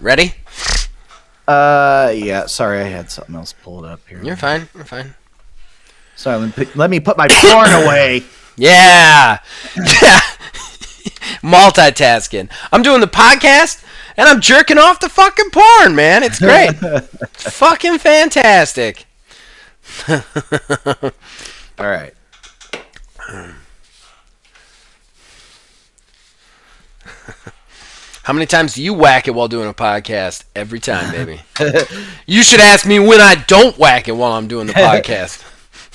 Ready? Yeah. Sorry, I had something else pulled up here. You're fine. You're fine. Sorry, let me put my porn away. Yeah. Yeah. Multitasking. I'm doing the podcast and I'm jerking off the fucking porn, man. It's great. It's fucking fantastic. All right. How many times do you whack it while doing a podcast? Every time, baby. You should ask me when I don't whack it while I'm doing the podcast.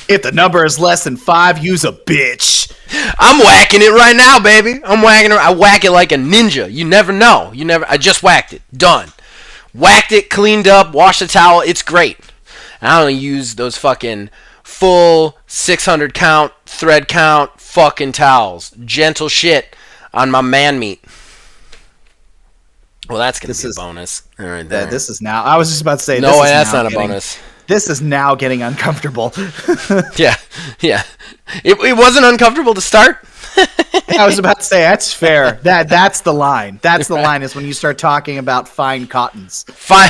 If the number is less than 5, use a bitch. I'm whacking it right now, baby. I'm whacking it. I whack it like a ninja. You never know. I just whacked it. Done. Whacked it, cleaned up, washed the towel. It's great. I don't use those fucking full 600 count, thread count fucking towels. Gentle shit on my man meat. Well, that's going to be a bonus. All right, there. This is now. I was just about to say. No, that's not a bonus. This is now getting uncomfortable. Yeah. It wasn't uncomfortable to start. I was about to say that's fair. That's the line. That's the line is when you start talking about fine cottons. Fine.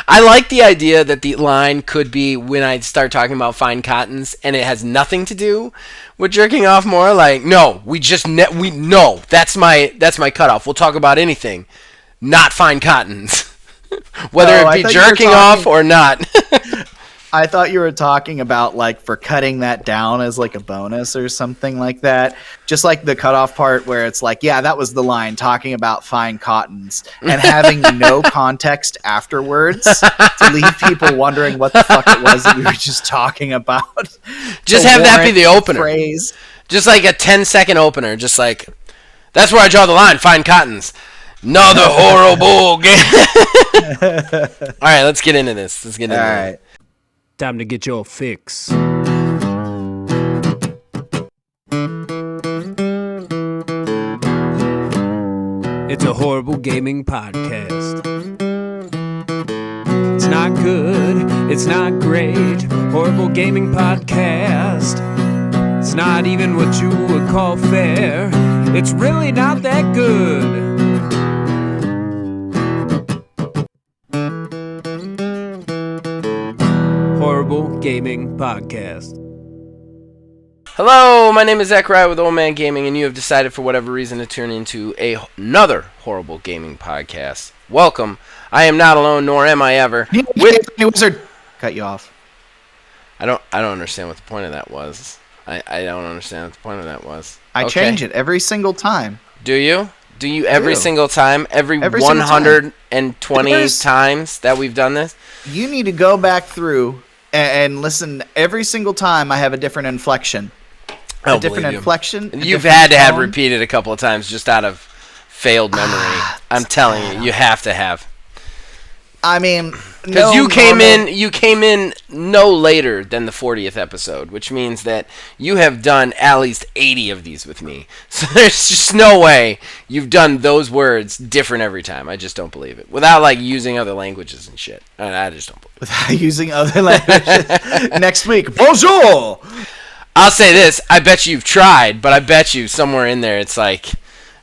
I like the idea that the line could be when I start talking about fine cottons and it has nothing to do with jerking off more. Like, no, that's my cutoff. We'll talk about anything, not fine cottons. Whether it be jerking off or not. I thought you were talking about like for cutting that down as like a bonus or something like that. Just like the cutoff part where it's like, yeah, that was the line talking about fine cottons and having no context afterwards to leave people wondering what the fuck it was that we were just talking about. Just have that be the opener. Phrase. Just like a 10-second opener. Just like, that's where I draw the line, fine cottons. Another horrible game. All right, let's get into this. All right. Time to get your fix. It's a horrible gaming podcast. It's not good. It's not great. Horrible gaming podcast. It's not even what you would call fair. It's really not that good. Horrible Gaming Podcast. Hello, my name is Zach Wright with Old Man Gaming, and you have decided for whatever reason to tune into another Horrible Gaming Podcast. Welcome. I am not alone, nor am I ever. Wizard, cut you off. I don't understand what the point of that was. I don't understand what the point of that was. I change it every single time. Do you? Do you every single time? Every 120 times that we've done this? You need to go back through and listen. Every single time I have a different inflection. A different inflection. You've had to have repeated a couple of times just out of failed memory. I'm telling you have to have. I mean, because you came in no later than the 40th episode, which means that you have done at least 80 of these with me. So there's just no way you've done those words different every time. I just don't believe it. Without like using other languages and shit. I just don't believe it. Without using other languages. Next week, bonjour. I'll say this: I bet you've tried, but I bet you somewhere in there it's like,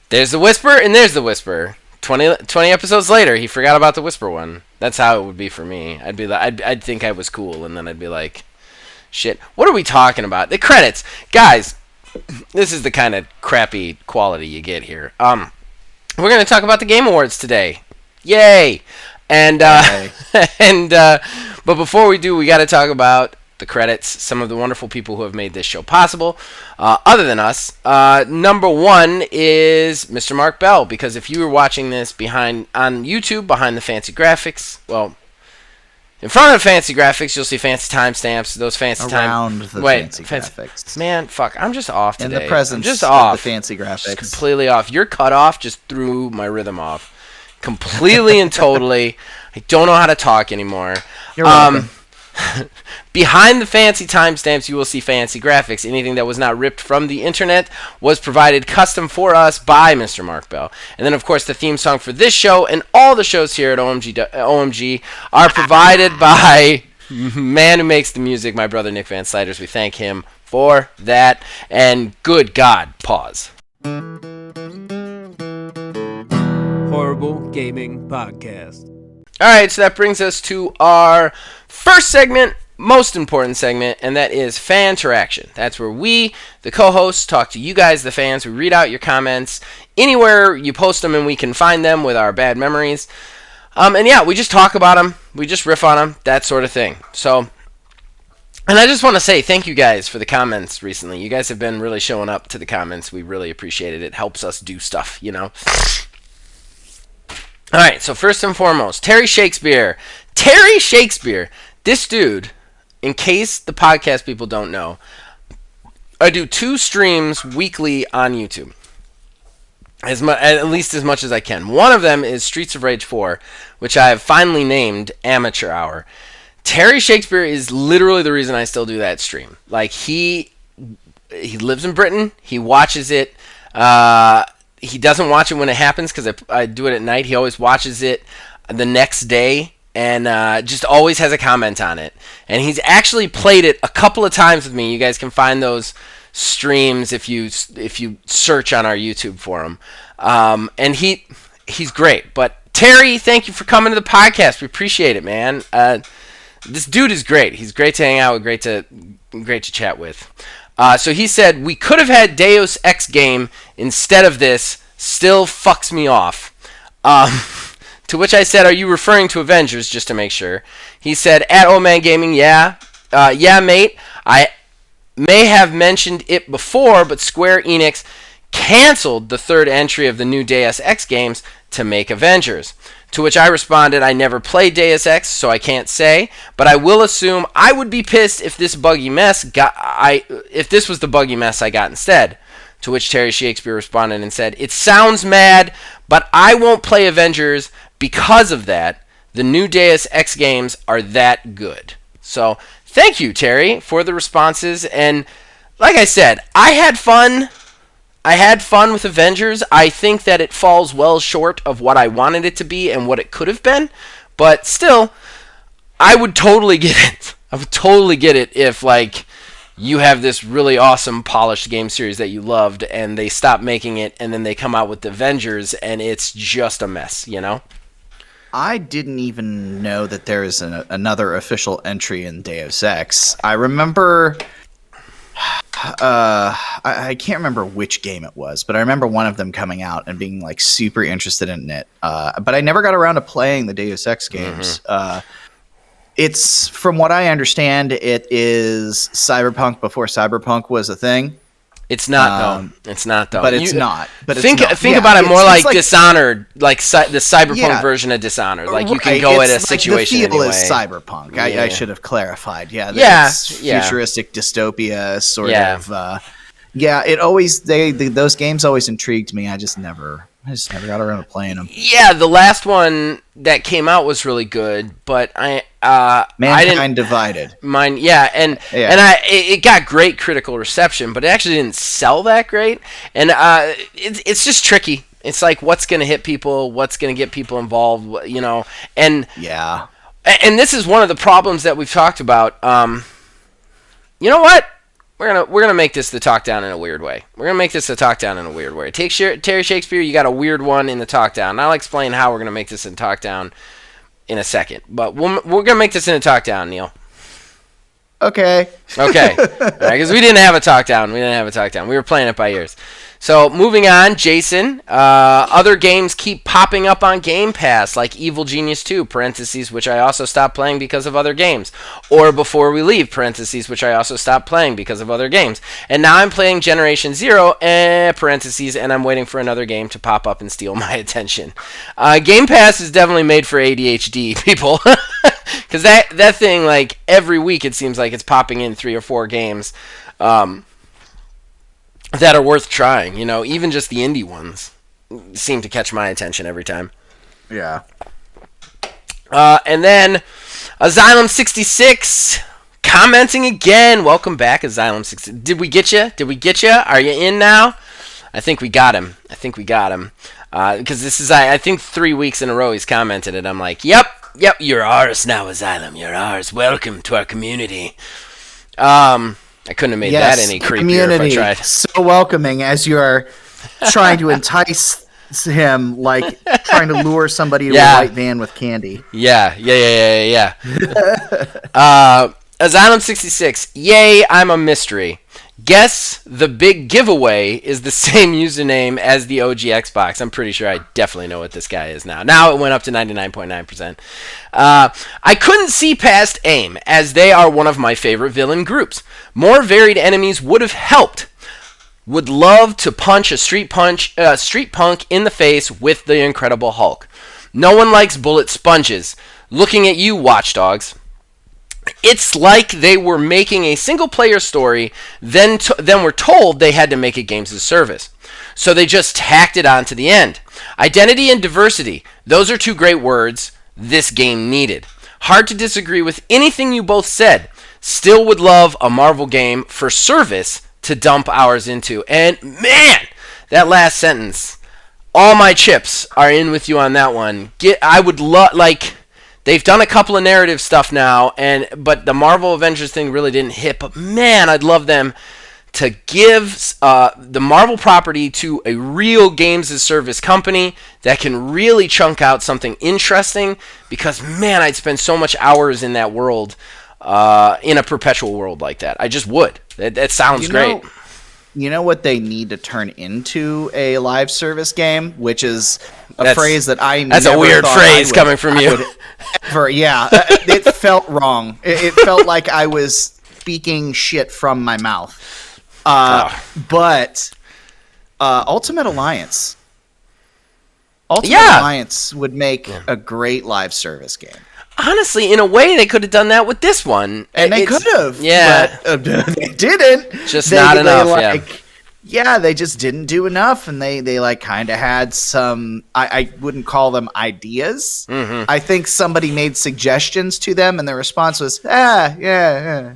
there's the whisper and there's the whisper. 20 episodes later, he forgot about the whisper one. That's how it would be for me. I'd be like, I'd think I was cool, and then I'd be like, shit, what are we talking about? The credits, guys. This is the kind of crappy quality you get here. We're gonna talk about the Game Awards today. Yay! And but before we do, we got to talk about the credits, some of the wonderful people who have made this show possible, other than us. Number one is Mr. Mark Bell, because if you were watching this on YouTube, behind the fancy graphics, well, in front of the fancy graphics, you'll see fancy timestamps, those fancy fancy graphics. Man, fuck, I'm just off today. In the presence I'm just of off. the fancy graphics. Just completely off. Your cutoff just threw my rhythm off. Completely and totally. I don't know how to talk anymore. You're welcome. Behind the fancy timestamps, you will see fancy graphics. Anything that was not ripped from the internet was provided custom for us by Mr. Mark Bell. And then, of course, the theme song for this show and all the shows here at OMG are provided by man who makes the music, my brother Nick Van Sliders. We thank him for that. And good God, pause. Horrible Gaming Podcast. All right, so that brings us to our first segment, most important segment, and that is fan interaction. That's where we, the co-hosts, talk to you guys, the fans. We read out your comments anywhere you post them, and we can find them with our bad memories. And yeah, we just talk about them. We just riff on them, that sort of thing. So, and I just want to say thank you guys for the comments recently. You guys have been really showing up to the comments. We really appreciate it. It helps us do stuff, you know. All right, so first and foremost, Terry Shakespeare. Terry Shakespeare. This dude, in case the podcast people don't know, I do 2 streams weekly on YouTube. At least as much as I can. One of them is Streets of Rage 4, which I have finally named Amateur Hour. Terry Shakespeare is literally the reason I still do that stream. Like, he lives in Britain. He watches it. He doesn't watch it when it happens because I do it at night. He always watches it the next day and just always has a comment on it. And he's actually played it a couple of times with me. You guys can find those streams if you search on our YouTube for him. And he's great. But Terry, thank you for coming to the podcast. We appreciate it, man. This dude is great. He's great to hang out with, great to chat with. So he said, we could have had Deus Ex game instead of this. Still fucks me off. To which I said, are you referring to Avengers, just to make sure? He said, at Old Man Gaming, yeah. Yeah, mate. I may have mentioned it before, but Square Enix canceled the 3rd entry of the new Deus Ex games to make Avengers. To which I responded, I never played Deus Ex, so I can't say, but I will assume I would be pissed if this was the buggy mess I got instead. To which Terry Shakespeare responded and said, it sounds mad, but I won't play Avengers because of that. The new Deus Ex games are that good. So, thank you, Terry, for the responses, and like I said, I had fun with Avengers. I think that it falls well short of what I wanted it to be and what it could have been. But still, I would totally get it. I would totally get it if, like, you have this really awesome, polished game series that you loved, and they stop making it, and then they come out with Avengers, and it's just a mess, you know? I didn't even know that there is another official entry in Deus Ex. I remember... I can't remember which game it was, but I remember one of them coming out and being like super interested in it. But I never got around to playing the Deus Ex games. It's, from what I understand, it is Cyberpunk before Cyberpunk was a thing. It's not though. It's not though. But it's not. But think about it more like Dishonored, like the Cyberpunk version of Dishonored. Like you can go at a situation the feel anyway. is Cyberpunk. I should have clarified. Yeah. It's futuristic dystopia sort of. It always those games always intrigued me. I just never got around to playing them. Yeah, the last one that came out was really good, but Mankind Divided. It got great critical reception, but it actually didn't sell that great, and it's just tricky. It's like what's going to hit people, what's going to get people involved, you know, and this is one of the problems that we've talked about. You know what? We're gonna make this the talk down in a weird way. Take Terry Shakespeare, you got a weird one in the talk down. And I'll explain how we're gonna make this in talk down in a second. But we're gonna make this in a talk down, Neil. Okay. All right, because we didn't have a talk down. We were playing it by ears. So, moving on, Jason. Other games keep popping up on Game Pass, like Evil Genius 2, parentheses, which I also stopped playing because of other games. Or Before We Leave, parentheses, which I also stopped playing because of other games. And now I'm playing Generation Zero, parentheses, and I'm waiting for another game to pop up and steal my attention. Game Pass is definitely made for ADHD people. Because that thing, like, every week it seems like it's popping in 3 or 4 games. That are worth trying, you know, even just the indie ones seem to catch my attention every time. Yeah. And then Asylum 66 commenting again. Welcome back, Asylum 66. Did we get you? Are you in now? I think we got him. Because this is, I think, 3 weeks in a row he's commented it. I'm like, yep, you're ours now, Asylum. You're ours. Welcome to our community. I couldn't have made that any creepier if I tried. So welcoming as you are trying to entice him like trying to lure somebody to a white van with candy. Yeah. Asylum 66. Yay, I'm a mystery. Guess the big giveaway is the same username as the OG Xbox. I'm pretty sure I definitely know what this guy is now. Now it went up to 99.9%. I couldn't see past AIM, as they are one of my favorite villain groups. More varied enemies would have helped. Would love to punch a street punk in the face with the Incredible Hulk. No one likes bullet sponges. Looking at you, Watchdogs. It's like they were making a single-player story, then were told they had to make it games as a service. So they just tacked it on to the end. Identity and diversity. Those are two great words this game needed. Hard to disagree with anything you both said. Still would love a Marvel game for service to dump hours into. And man, that last sentence. All my chips are in with you on that one. I would love, like... They've done a couple of narrative stuff now, but the Marvel Avengers thing really didn't hit. But man, I'd love them to give the Marvel property to a real games as service company that can really chunk out something interesting. Because man, I'd spend so much hours in that world, in a perpetual world like that. I just would. That sounds great. You know what they need to turn into a live service game, which is a phrase that I that's a weird phrase coming from you. It felt wrong. It felt like I was speaking shit from my mouth. But Ultimate Alliance. Alliance would make a great live service game. Honestly, in a way, they could have done that with this one. And they could have. Yeah. But they didn't. Just not enough, Yeah, they just didn't do enough, and they like kind of had some. I wouldn't call them ideas. Mm-hmm. I think somebody made suggestions to them, and their response was, yeah.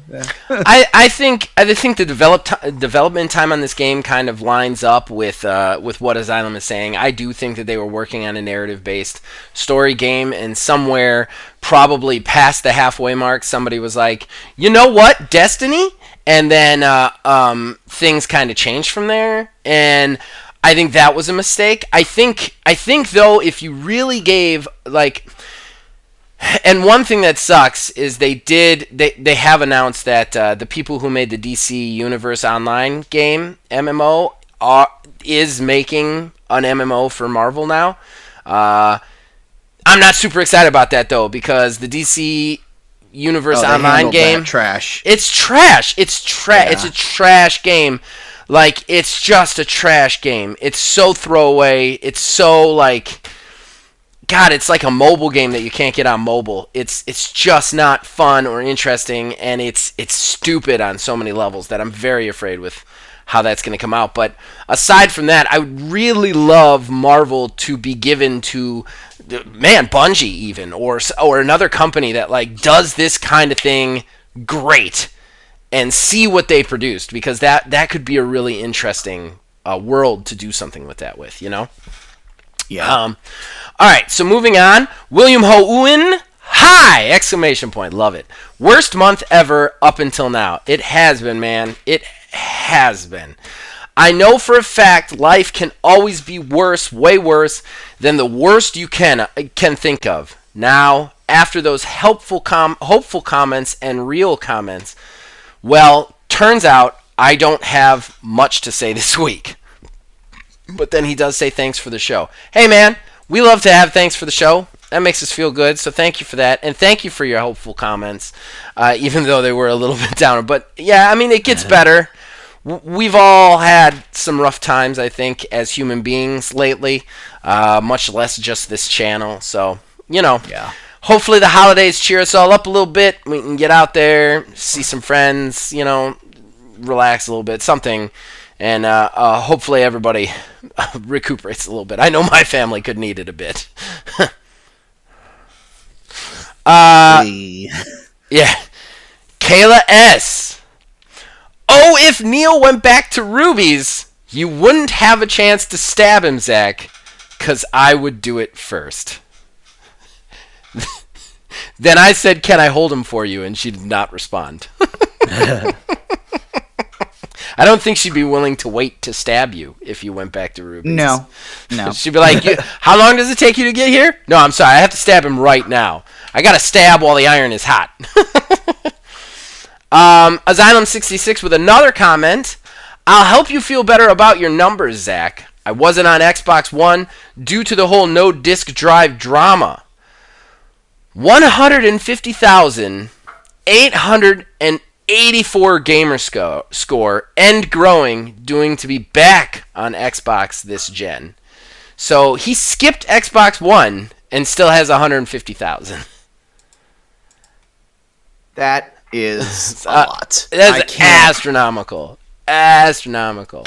I think the development time on this game kind of lines up with what Asylum is saying. I do think that they were working on a narrative-based story game, and somewhere probably past the halfway mark, somebody was like, you know what, Destiny. And then things kind of changed from there, and I think that was a mistake. I think though, if you really gave and one thing that sucks is they have announced that the people who made the DC Universe Online game MMO is making an MMO for Marvel now. I'm not super excited about that though, because the DC Universe Online game trash. It's trash. It's a trash game. Like, it's just a trash game. It's so throwaway. It's so God, it's like a mobile game that you can't get on mobile. It's just not fun or interesting, and it's stupid on so many levels that I'm very afraid with how that's going to come out. But aside from that, I would really love Marvel to be given to, Bungie even, or another company that does this kind of thing great, and see what they produced, because that could be a really interesting world to do something with that with, Yeah. All right, so moving on. William Ho-Uin, hi! Exclamation point. Love it. Worst month ever up until now. It has been, man. It has been. I know for a fact life can always be worse, way worse, than the worst you can think of. Now, after those hopeful comments and real comments, well, turns out I don't have much to say this week. But then he does say thanks for the show. Hey, man, we love to have thanks for the show. That makes us feel good, so thank you for that. And thank you for your hopeful comments, even though they were a little bit downer. But, yeah, I mean, it gets better. We've all had some rough times, I think, as human beings lately, much less just this channel. So, Yeah. Hopefully the holidays cheer us all up a little bit. We can get out there, see some friends, relax a little bit, something. And hopefully everybody recuperates a little bit. I know my family could need it a bit. Yeah. Kayla S. Oh, if Neil went back to Ruby's, you wouldn't have a chance to stab him, Zach, because I would do it first. Then I said, can I hold him for you? And she did not respond. I don't think she'd be willing to wait to stab you if you went back to Ruby's. No. She'd be like, how long does it take you to get here? No, I'm sorry. I have to stab him right now. I got to stab while the iron is hot. Asylum66 with another comment. I'll help you feel better about your numbers, Zach. I wasn't on Xbox One due to the whole no disk drive drama. 150,884 gamer score and growing, doing to be back on Xbox this gen. So he skipped Xbox One and still has 150,000. That is a lot. That's astronomical. Astronomical.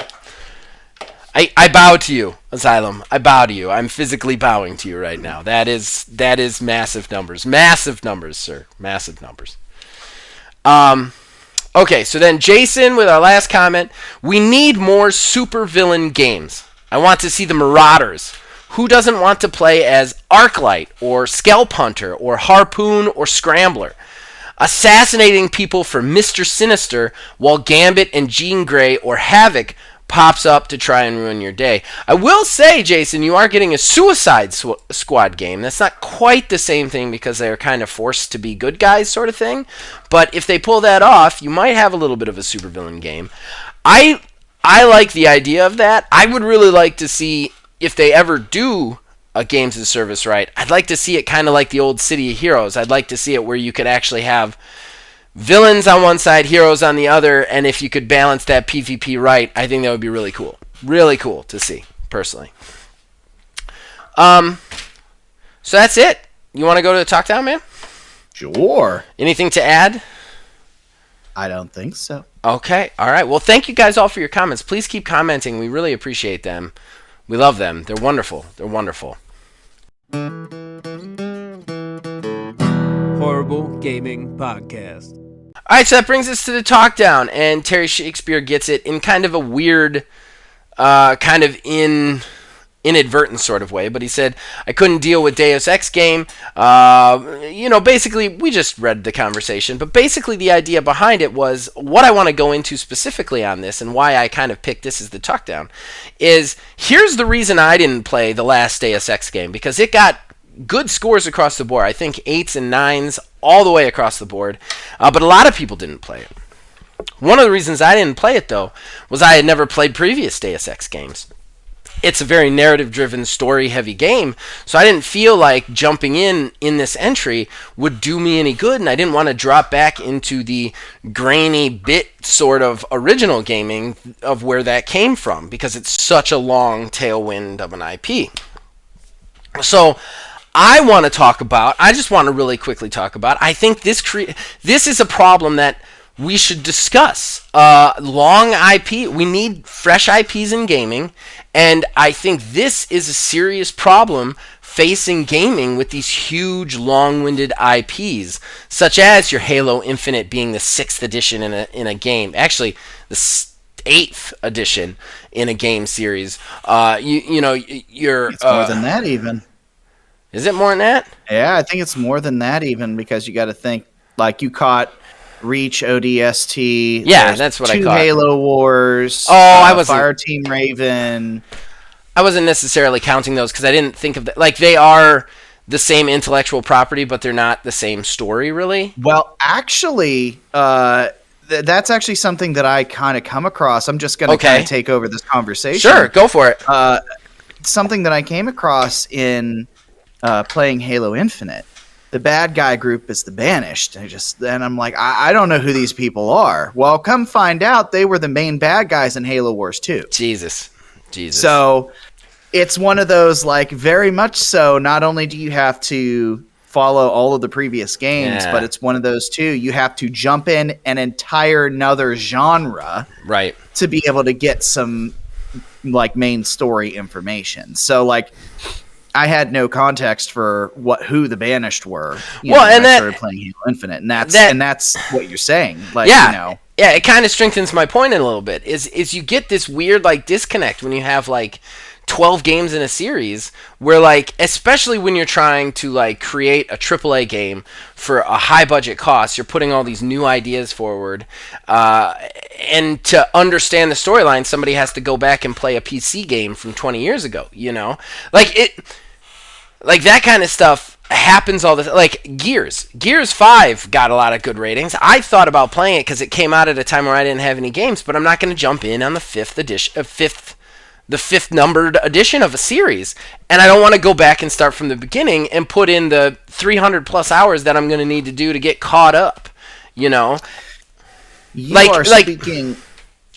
I bow to you, Asylum. I bow to you. I'm physically bowing to you right now. That is massive numbers. Massive numbers, sir. Massive numbers. Okay, so then Jason with our last comment. We need more supervillain games. I want to see the Marauders. Who doesn't want to play as Arclight or Scalp Hunter or Harpoon or Scrambler? Assassinating people for Mr. Sinister while Gambit and Jean Grey or Havoc pops up to try and ruin your day. I will say, Jason, you are getting a Suicide Squad game. That's not quite the same thing because they're kind of forced to be good guys sort of thing. But if they pull that off, you might have a little bit of a supervillain game. I like the idea of that. I would really like to see, if they ever do a games as a service right, I'd like to see it kind of like the old City of Heroes. I'd like to see it where you could actually have villains on one side, heroes on the other, and if you could balance that PvP right, I think that would be really cool. Really cool to see, personally. So that's it. You want to go to the Talk Down, man? Sure. Anything to add? I don't think so. Okay, all right. Well, thank you guys all for your comments. Please keep commenting. We really appreciate them. We love them. They're wonderful. They're wonderful. Horrible Gaming Podcast. All right, so that brings us to the Talk Down, and Terry Shakespeare gets it in kind of a weird, kind of inadvertent sort of way, but he said, I couldn't deal with Deus Ex game. Basically, we just read the conversation, but basically the idea behind it was, what I want to go into specifically on this, and why I kind of picked this as the Talk Down, is here's the reason I didn't play the last Deus Ex game, because it got good scores across the board. I think 8s and 9s all the way across the board, but a lot of people didn't play it. One of the reasons I didn't play it, though, was I had never played previous Deus Ex games. It's a very narrative-driven, story-heavy game, so I didn't feel like jumping in this entry would do me any good, and I didn't want to drop back into the grainy bit sort of original gaming of where that came from, because it's such a long tailwind of an IP. So I just want to really quickly talk about, I think this is a problem that we should discuss. Long IP, we need fresh IPs in gaming, and I think this is a serious problem facing gaming with these huge, long-winded IPs, such as your Halo Infinite being the 6th edition in a game. Actually, the 8th edition in a game series. It's more than that even. Is it more than that? Yeah, I think it's more than that even, because you got to think, like, you caught Reach ODST. Yeah, that's what I caught. 2 Halo Wars. I wasn't. Fireteam Raven. I wasn't necessarily counting those because I didn't think of that. Like, they are the same intellectual property, but they're not the same story, really. Well, actually, that's actually something that I kind of come across. I'm just going to kind of take over this conversation. Sure, go for it. Something that I came across in playing Halo Infinite. The bad guy group is the Banished. And I'm like, I don't know who these people are. Well, come find out, they were the main bad guys in Halo Wars 2. Jesus. So it's one of those, like, very much so, not only do you have to follow all of the previous games, but it's one of those too. You have to jump in an entire another genre, right, to be able to get some, like, main story information. So, like, I had no context for who the Banished were. When I started playing Halo Infinite, and that's what you're saying. Like, yeah, it kind of strengthens my point in a little bit. Is you get this weird, like, disconnect when you have, like, 12 games in a series where, like, especially when you're trying to, like, create a AAA game for a high budget cost, you're putting all these new ideas forward, and to understand the storyline, somebody has to go back and play a PC game from 20 years ago, you know? Like that kind of stuff happens all the time. Like Gears 5 got a lot of good ratings. I thought about playing it because it came out at a time where I didn't have any games, but I'm not going to jump in on the fifth numbered edition of a series, and I don't want to go back and start from the beginning and put in the 300 plus hours that I'm going to need to do to get caught up, you know? Speaking...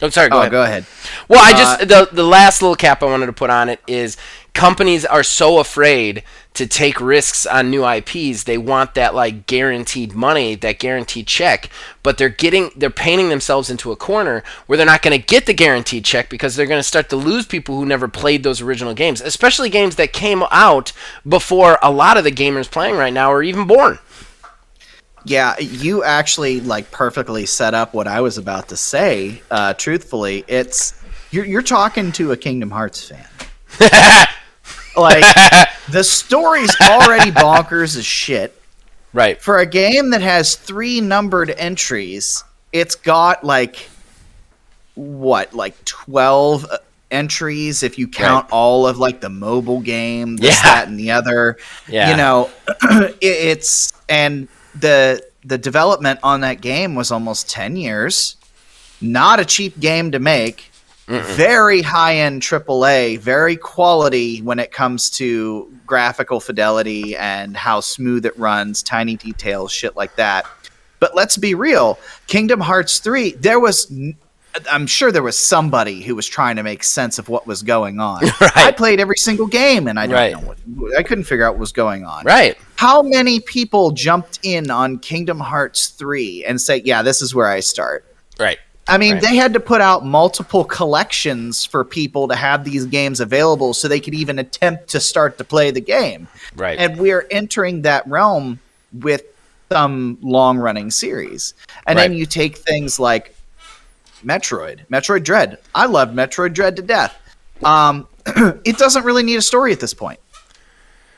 Oh, sorry, go ahead. Go ahead. Well, I just the last little cap I wanted to put on it is companies are so afraid to take risks on new IPs. They want that, like, guaranteed money, that guaranteed check, but they're painting themselves into a corner where they're not going to get the guaranteed check because they're going to start to lose people who never played those original games, especially games that came out before a lot of the gamers playing right now are even born. Yeah, you actually, like, perfectly set up what I was about to say. Truthfully, you're talking to a Kingdom Hearts fan. Like, the story's already bonkers as shit. Right. For a game that has 3 numbered entries, it's got, like 12 entries if you count all of, like, the mobile game, this, that, and the other. Yeah. You know, and the development on that game was almost 10 years. Not a cheap game to make. Very high-end AAA, very quality when it comes to graphical fidelity and how smooth it runs, tiny details, shit like that. But let's be real, Kingdom Hearts 3, I'm sure there was somebody who was trying to make sense of what was going on. Right. I played every single game, and I couldn't figure out what was going on. Right. How many people jumped in on Kingdom Hearts 3 and say, yeah, this is where I start? Right. I mean, they had to put out multiple collections for people to have these games available so they could even attempt to start to play the game. Right. And we're entering that realm with some long-running series. And then you take things like Metroid Dread. I love Metroid Dread to death. It doesn't really need a story at this point.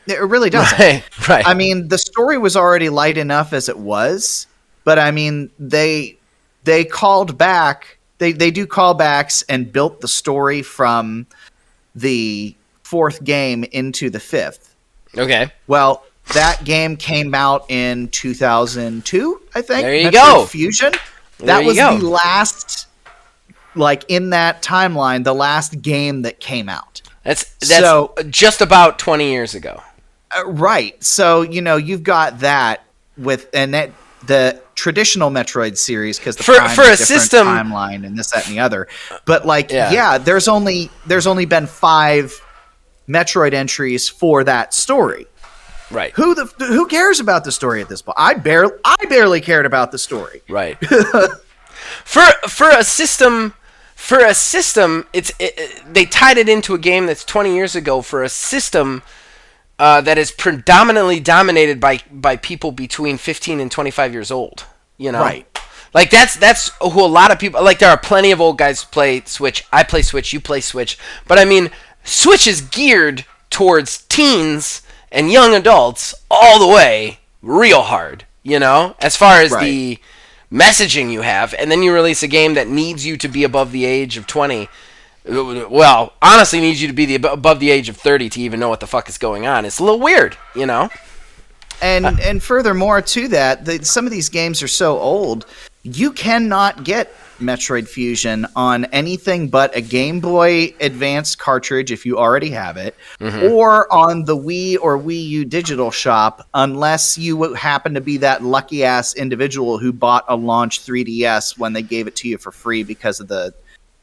It really doesn't. Right. I mean, the story was already light enough as it was, but I mean, they called back. They do callbacks and built the story from the 4th game into the 5th. Okay. Well, that game came out in 2002, I think. There you Metroid go. Fusion. That was the last, like, in that timeline, the last game that came out. That's so, just about 20 years ago. Right. So, you know, you've got that the traditional Metroid series, because for a system timeline and this, that, and the other. But, like, there's only been 5 Metroid entries for that story. Right. Who cares about the story at this point? I barely cared about the story. Right. for a system, they tied it into a game that's 20 years ago for a system that is predominantly dominated by people between 15 and 25 years old. You know, right? Like that's who a lot of people like. There are plenty of old guys who play Switch. I play Switch. You play Switch. But I mean, Switch is geared towards teens and young adults all the way, real hard. You know, as far as the messaging you have, and then you release a game that needs you to be above the age of 20. Well, honestly, needs you to be above the age of 30 to even know what the fuck is going on. It's a little weird, you know? And furthermore to that, some of these games are so old, you cannot get Metroid Fusion on anything but a Game Boy Advance cartridge if you already have it, or on the Wii or Wii U Digital Shop, unless you happen to be that lucky-ass individual who bought a launch 3DS when they gave it to you for free because of the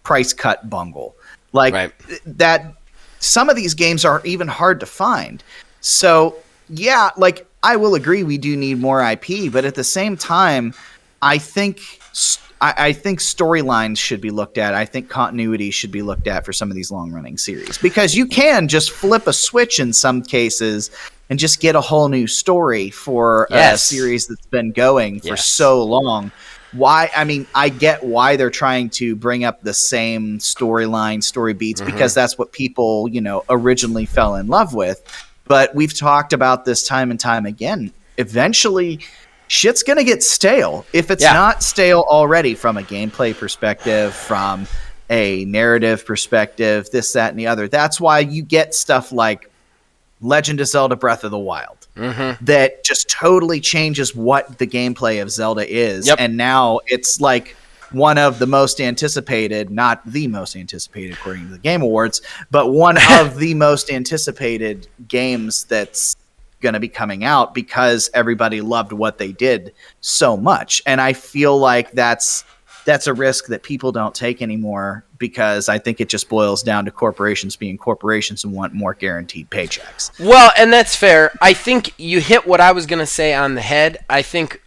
price cut bungle. Like, that, some of these games are even hard to find. So, yeah, like, I will agree we do need more IP, but at the same time, I think storylines should be looked at. I think continuity should be looked at for some of these long-running series. Because you can just flip a switch in some cases and just get a whole new story for a series that's been going for so long. why. I mean, I get why they're trying to bring up the same storyline, story beats, because that's what people, originally fell in love with. But we've talked about this time and time again. Eventually, shit's going to get stale. If it's not stale already from a gameplay perspective, from a narrative perspective, this, that, and the other. That's why you get stuff like Legend of Zelda Breath of the Wild that just totally changes what the gameplay of Zelda is. Yep. And now it's like one of the most anticipated, not the most anticipated according to the Game Awards, but one of the most anticipated games that's going to be coming out because everybody loved what they did so much. And I feel like that's a risk that people don't take anymore, because I think it just boils down to corporations being corporations and want more guaranteed paychecks. Well, and that's fair. I think you hit what I was going to say on the head. I think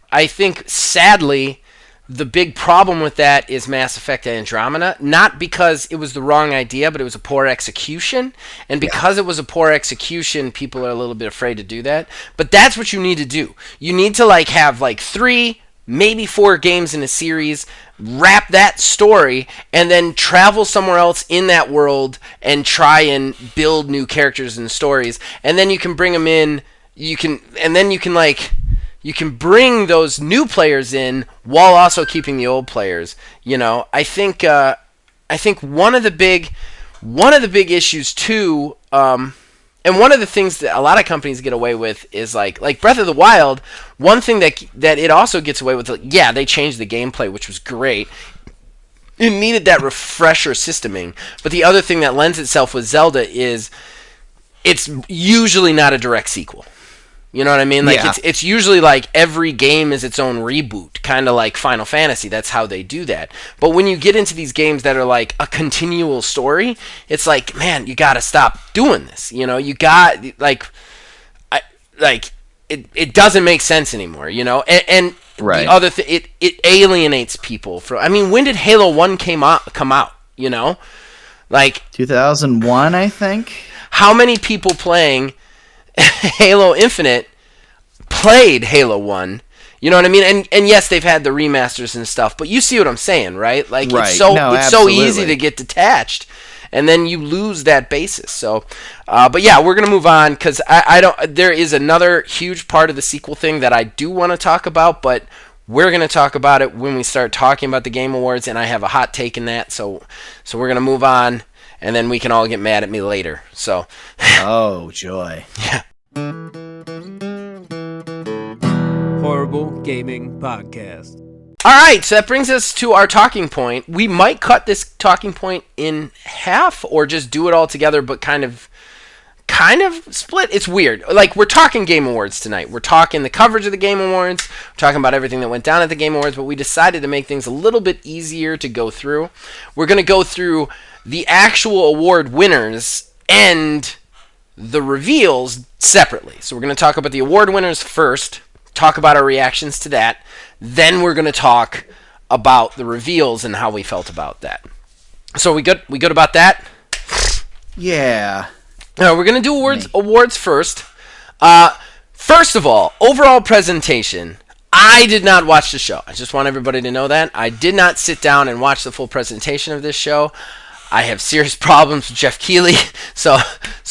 sadly, the big problem with that is Mass Effect Andromeda, not because it was the wrong idea, but it was a poor execution. And because it was a poor execution, people are a little bit afraid to do that. But that's what you need to do. You need to have 3, maybe 4 games in a series, wrap that story, and then travel somewhere else in that world and try and build new characters and stories. And then you can bring them in. You can bring those new players in while also keeping the old players. I think one of the big issues too. And one of the things that a lot of companies get away with is like Breath of the Wild. One thing that it also gets away with, they changed the gameplay, which was great. It needed that refresher systeming. But the other thing that lends itself with Zelda is it's usually not a direct sequel. You know what I mean? It's usually every game is its own reboot, kind of like Final Fantasy. That's how they do that. But when you get into these games that are like a continual story, it's like, man, you got to stop doing this. You got it doesn't make sense anymore. And right. The other thing, it alienates people from. I mean, when did Halo 1 come out? 2001, I think. How many people playing Halo Infinite played Halo 1? You know what I mean? And yes, they've had the remasters and stuff, but you see what I'm saying, right? Right. It's so easy to get detached, and then you lose that basis. So, but yeah, we're gonna move on because I don't. There is another huge part of the sequel thing that I do want to talk about, but we're gonna talk about it when we start talking about the Game Awards, and I have a hot take in that. So we're gonna move on. And then we can all get mad at me later. So. Oh, joy. Yeah. Horrible Gaming Podcast. All right, so that brings us to our talking point. We might cut this talking point in half or just do it all together, but kind of split. It's weird. We're talking Game Awards tonight. We're talking the coverage of the Game Awards. We're talking about everything that went down at the Game Awards, but we decided to make things a little bit easier to go through. We're going to go through the actual award winners and the reveals separately. So we're going to talk about the award winners first, talk about our reactions to that. Then we're going to talk about the reveals and how we felt about that. So we good about that? Yeah. We're going to do awards first. First of all, overall presentation. I did not watch the show. I just want everybody to know that. I did not sit down and watch the full presentation of this show. I have serious problems with Jeff Keighley, so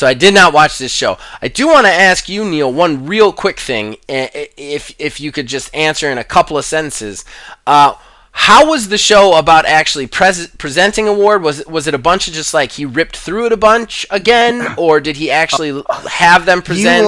I did not watch this show. I do want to ask you, Neil, one real quick thing, if you could just answer in a couple of sentences. How was the show about actually presenting award? Was it a bunch of just he ripped through it a bunch again, or did he actually have them present?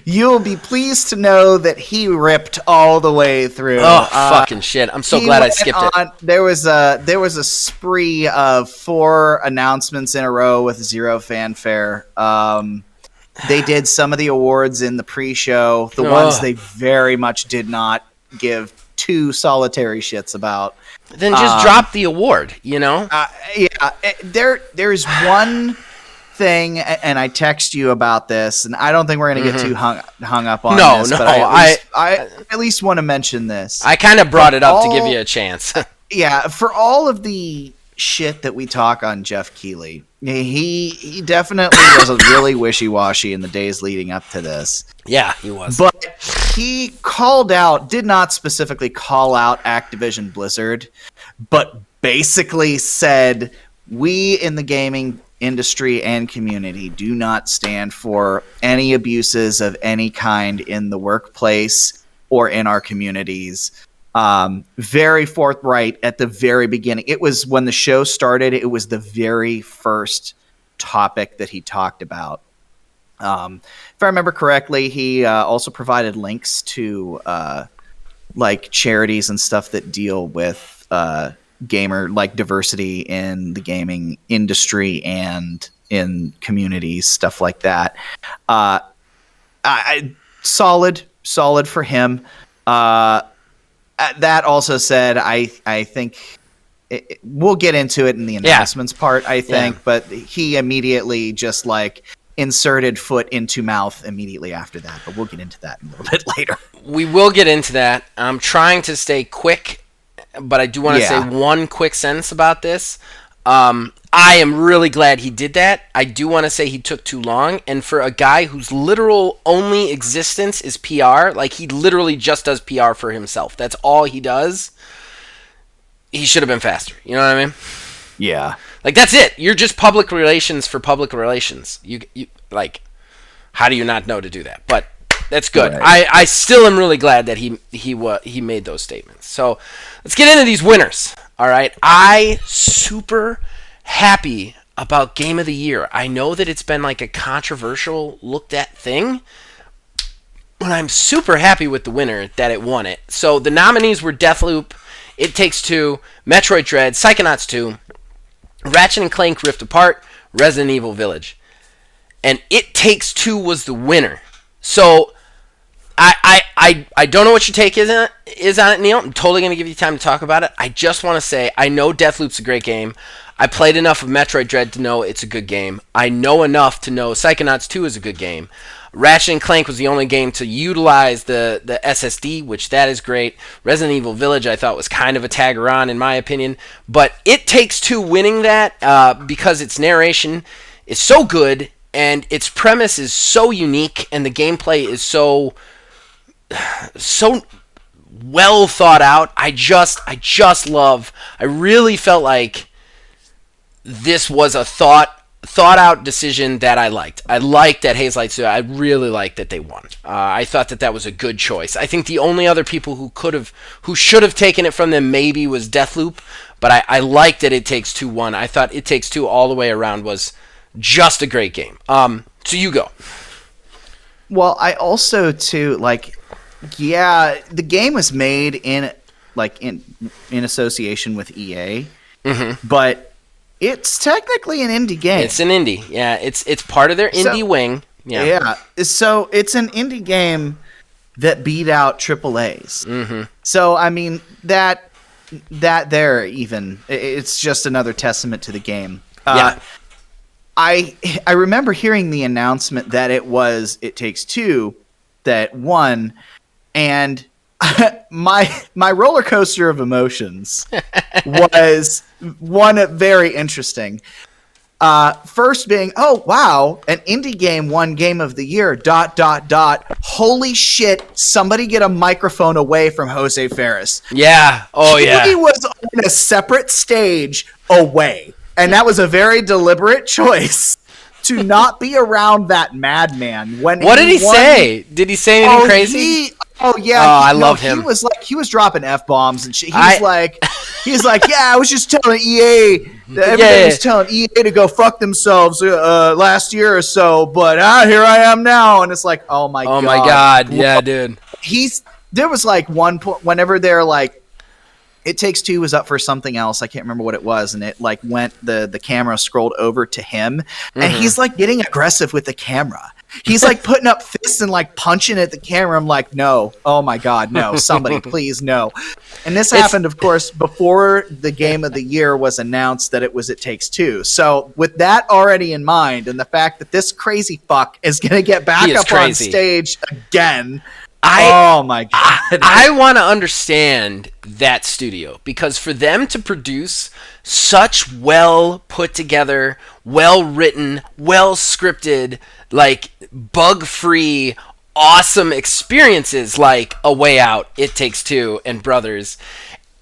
You'll be pleased to know that he ripped all the way through. Oh, fucking shit. I'm so glad I skipped it. There was a spree of 4 announcements in a row with 0 fanfare. They did some of the awards in the pre-show. The ones they very much did not give 2 solitary shits about. Then just drop the award, There's one thing, and I text you about this, and I don't think we're going to get too hung up on this. No, but I at least want to mention this. I kind of brought it up to give you a chance. Yeah, for all of the shit that we talk on Jeff Keighley, he definitely was really wishy-washy in the days leading up to this. Yeah, he was. But he did not specifically call out Activision Blizzard, but basically said, we in the gaming industry and community do not stand for any abuses of any kind in the workplace or in our communities. Very forthright at the very beginning. It was when the show started, it was the very first topic that he talked about. If I remember correctly, he also provided links to like charities and stuff that deal with gamer like diversity in the gaming industry and in communities, stuff like that. Solid for him. That also said, I think we'll get into it in the announcements part, I think, but he immediately just like inserted foot into mouth immediately after that, but we'll get into that a little bit later. We will get into that. I'm trying to stay quick, but I do want to say one quick sentence about this. I am really glad he did that. I do want to say he took too long, and for a guy whose literal only existence is PR, like he literally just does PR for himself. That's all he does. He should have been faster. You know what I mean? Yeah. Like that's it. You're just public relations for public relations. You like, how do you not know to do that? But that's good. Right. I still am really glad that he made those statements. So let's get into these winners. All right. I super happy about Game of the Year. I know that it's been like a controversial looked at thing, but I'm super happy with the winner that it won it. So the nominees were Deathloop, It Takes Two, Metroid Dread, Psychonauts 2, Ratchet & Clank Rift Apart, Resident Evil Village. And It Takes Two was the winner. So I don't know what your take is on it, Neil. I'm totally going to give you time to talk about it. I just want to say, I know Deathloop's a great game. I played enough of Metroid Dread to know it's a good game. I know enough to know Psychonauts 2 is a good game. Ratchet & Clank was the only game to utilize the SSD, which that is great. Resident Evil Village I thought was kind of a tagger-on in my opinion. But It Takes Two winning that because its narration is so good and its premise is so unique and the gameplay is so well thought out. I really felt like this was a thought out decision that I liked. I liked that Hazelight Studio. I really liked that they won. I thought that was a good choice. I think the only other people who should have taken it from them maybe was Deathloop, but I liked that It Takes Two won. I thought It Takes Two all the way around was just a great game. So you go. Well, I also too the game was made in association with EA, but it's technically an indie game. It's an indie, yeah. It's part of their indie wing. Yeah. So it's an indie game that beat out AAA's. Mm-hmm. So I mean that there even it's just another testament to the game. Yeah. I remember hearing the announcement that It Takes Two that won, and my roller coaster of emotions was one very interesting. First being, oh wow, an indie game won Game of the Year. ... Holy shit! Somebody get a microphone away from Jose Ferris. Yeah. Oh yeah. He was on a separate stage away, and that was a very deliberate choice to not be around that madman. What did he say? Did he say anything crazy? I love him. He was dropping F-bombs and shit. He's like, yeah, I was just telling EA that everybody was telling EA to go fuck themselves last year or so, but here I am now, and it's like, oh my god, yeah, dude. There was like one point whenever they're like, It Takes Two was up for something else. I can't remember what it was, and it like went the camera scrolled over to him, and he's like getting aggressive with the camera. He's like putting up fists and like punching at the camera. I'm like, no, oh my god, no, somebody please no. And this happened, of course, before the Game of the Year was announced that it was It Takes Two. So with that already in mind, and the fact that this crazy fuck is gonna get back up on stage again. Oh my god. I want to understand that studio, because for them to produce such well put together, well written, well scripted, like bug free, awesome experiences like A Way Out, It Takes Two, and Brothers.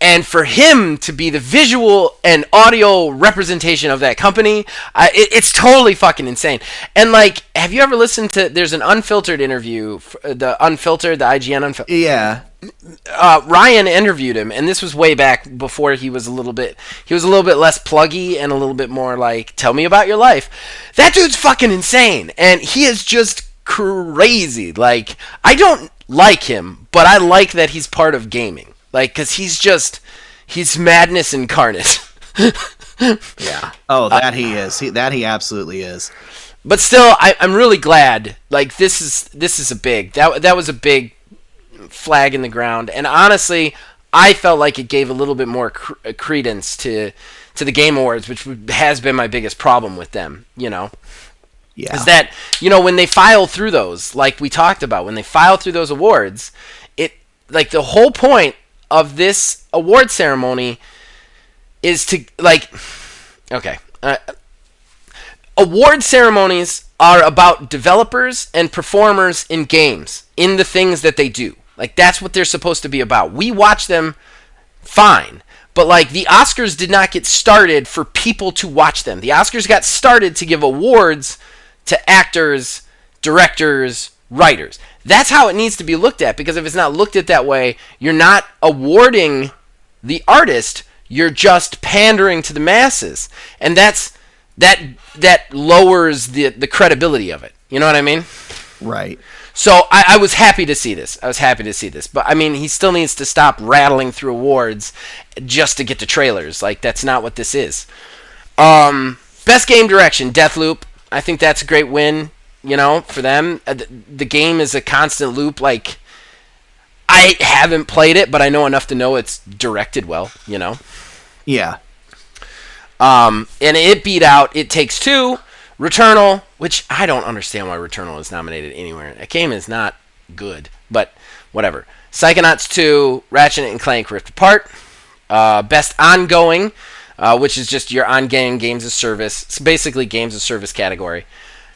And for him to be the visual and audio representation of that company, it's totally fucking insane. And like, have you ever listened to? There's an Unfiltered interview, the IGN Unfiltered. Yeah. Ryan interviewed him, and this was way back before he was a little bit less pluggy and a little bit more like, tell me about your life. That dude's fucking insane, and he is just crazy. Like, I don't like him, but I like that he's part of gaming. Like, because he's madness incarnate. Yeah. Oh, that he is. He absolutely is. But still, I'm really glad. Like, this is a big, that was a big flag in the ground. And honestly, I felt like it gave a little bit more credence to the Game Awards, which has been my biggest problem with them, you know? Yeah. Is that, you know, when they file through those, like we talked about, when they file through those awards, like, the whole point of this award ceremony is to, like, okay, award ceremonies are about developers and performers in games, in the things that they do. Like, that's what they're supposed to be about. We watch them, fine, but like, the Oscars did not get started for people to watch them. The Oscars got started to give awards to actors, directors, writers. That's how it needs to be looked at, because if it's not looked at that way, you're not awarding the artist, you're just pandering to the masses. And that lowers the credibility of it. You know what I mean? Right. So I was happy to see this. But I mean, he still needs to stop rattling through awards just to get to trailers. Like, that's not what this is. Best game direction, Deathloop. I think that's a great win. You know, for them, the game is a constant loop. Like, I haven't played it, but I know enough to know it's directed well, you know? Yeah. And it beat out It Takes Two, Returnal, which I don't understand why Returnal is nominated anywhere. That game is not good, but whatever. Psychonauts 2, Ratchet and Clank Rift Apart. Best Ongoing, which is just your ongoing games of service. It's basically games of service category.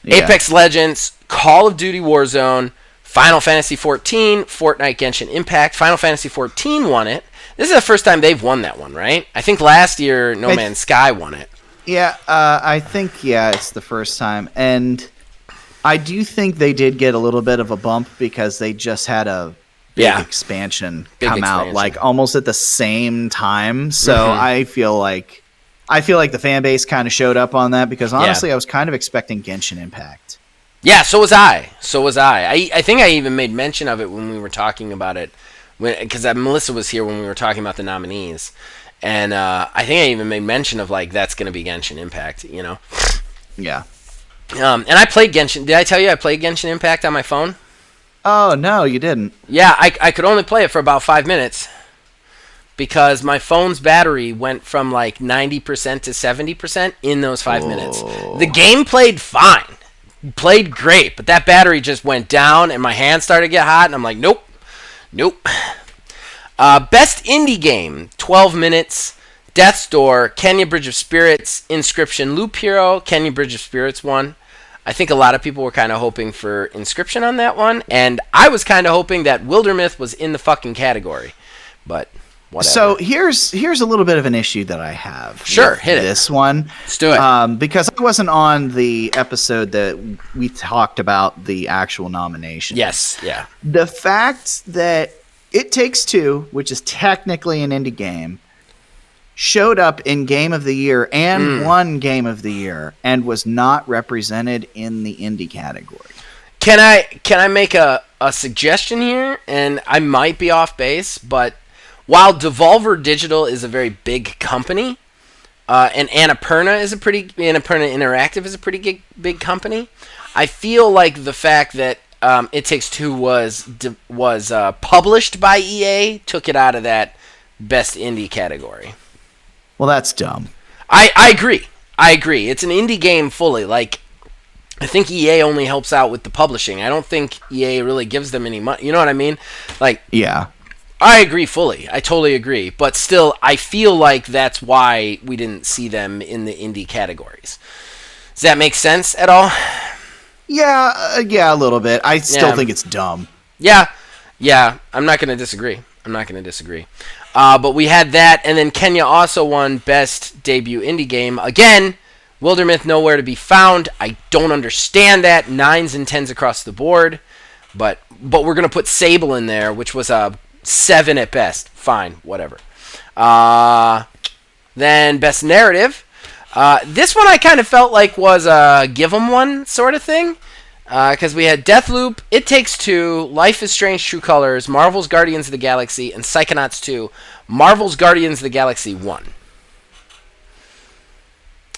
Yeah. Apex Legends, Call of Duty Warzone, Final Fantasy XIV, Fortnite Genshin Impact. Final Fantasy XIV won it. This is the first time they've won that one, right? I think last year No Man's Sky won it. Yeah, I think, it's the first time. And I do think they did get a little bit of a bump because they just had a big expansion come out, like, almost at the same time. So I feel like the fan base kind of showed up on that, because honestly, I was kind of expecting Genshin Impact. Yeah, so was I. I think I even made mention of it when we were talking about it, because Melissa was here when we were talking about the nominees, and I think I even made mention of, like, that's going to be Genshin Impact, you know? Yeah. And I played Genshin. Did I tell you I played Genshin Impact on my phone? Oh, no, you didn't. Yeah, I could only play it for about 5 minutes. Because my phone's battery went from like 90% to 70% in those 5 minutes. The game played fine. Played great. But that battery just went down and my hands started to get hot. And I'm like, nope. Best indie game, 12 minutes. Death's Door, Kenya Bridge of Spirits, Inscription, Loop Hero. Kenya Bridge of Spirits won. I think a lot of people were kind of hoping for Inscription on that one. And I was kind of hoping that Wildermyth was in the fucking category. But... whatever. So here's a little bit of an issue that I have. Sure, hit it. This one. Let's do it. Because I wasn't on the episode that we talked about the actual nomination. Yes, yeah. The fact that It Takes Two, which is technically an indie game, showed up in Game of the Year and won Game of the Year and was not represented in the indie category. Can I make a suggestion here? And I might be off base, but while Devolver Digital is a very big company, and Annapurna Interactive is a pretty big company, I feel like the fact that It Takes Two was published by EA took it out of that best indie category. Well, that's dumb. I agree. It's an indie game fully. Like, I think EA only helps out with the publishing. I don't think EA really gives them any money. You know what I mean? Like, yeah. I agree fully. I totally agree. But still, I feel like that's why we didn't see them in the indie categories. Does that make sense at all? Yeah, a little bit. I still Yeah. think it's dumb. Yeah, I'm not going to disagree. But we had that, and then Kenya also won Best Debut Indie Game. Again, Wildermyth nowhere to be found. I don't understand that. 9s and 10s across the board. But we're going to put Sable in there, which was a 7 at best. Fine, whatever. Then Best Narrative. This one I kind of felt like was a give 'em one sort of thing. Because we had Deathloop, It Takes Two, Life is Strange True Colors, Marvel's Guardians of the Galaxy, and Psychonauts 2. Marvel's Guardians of the Galaxy won.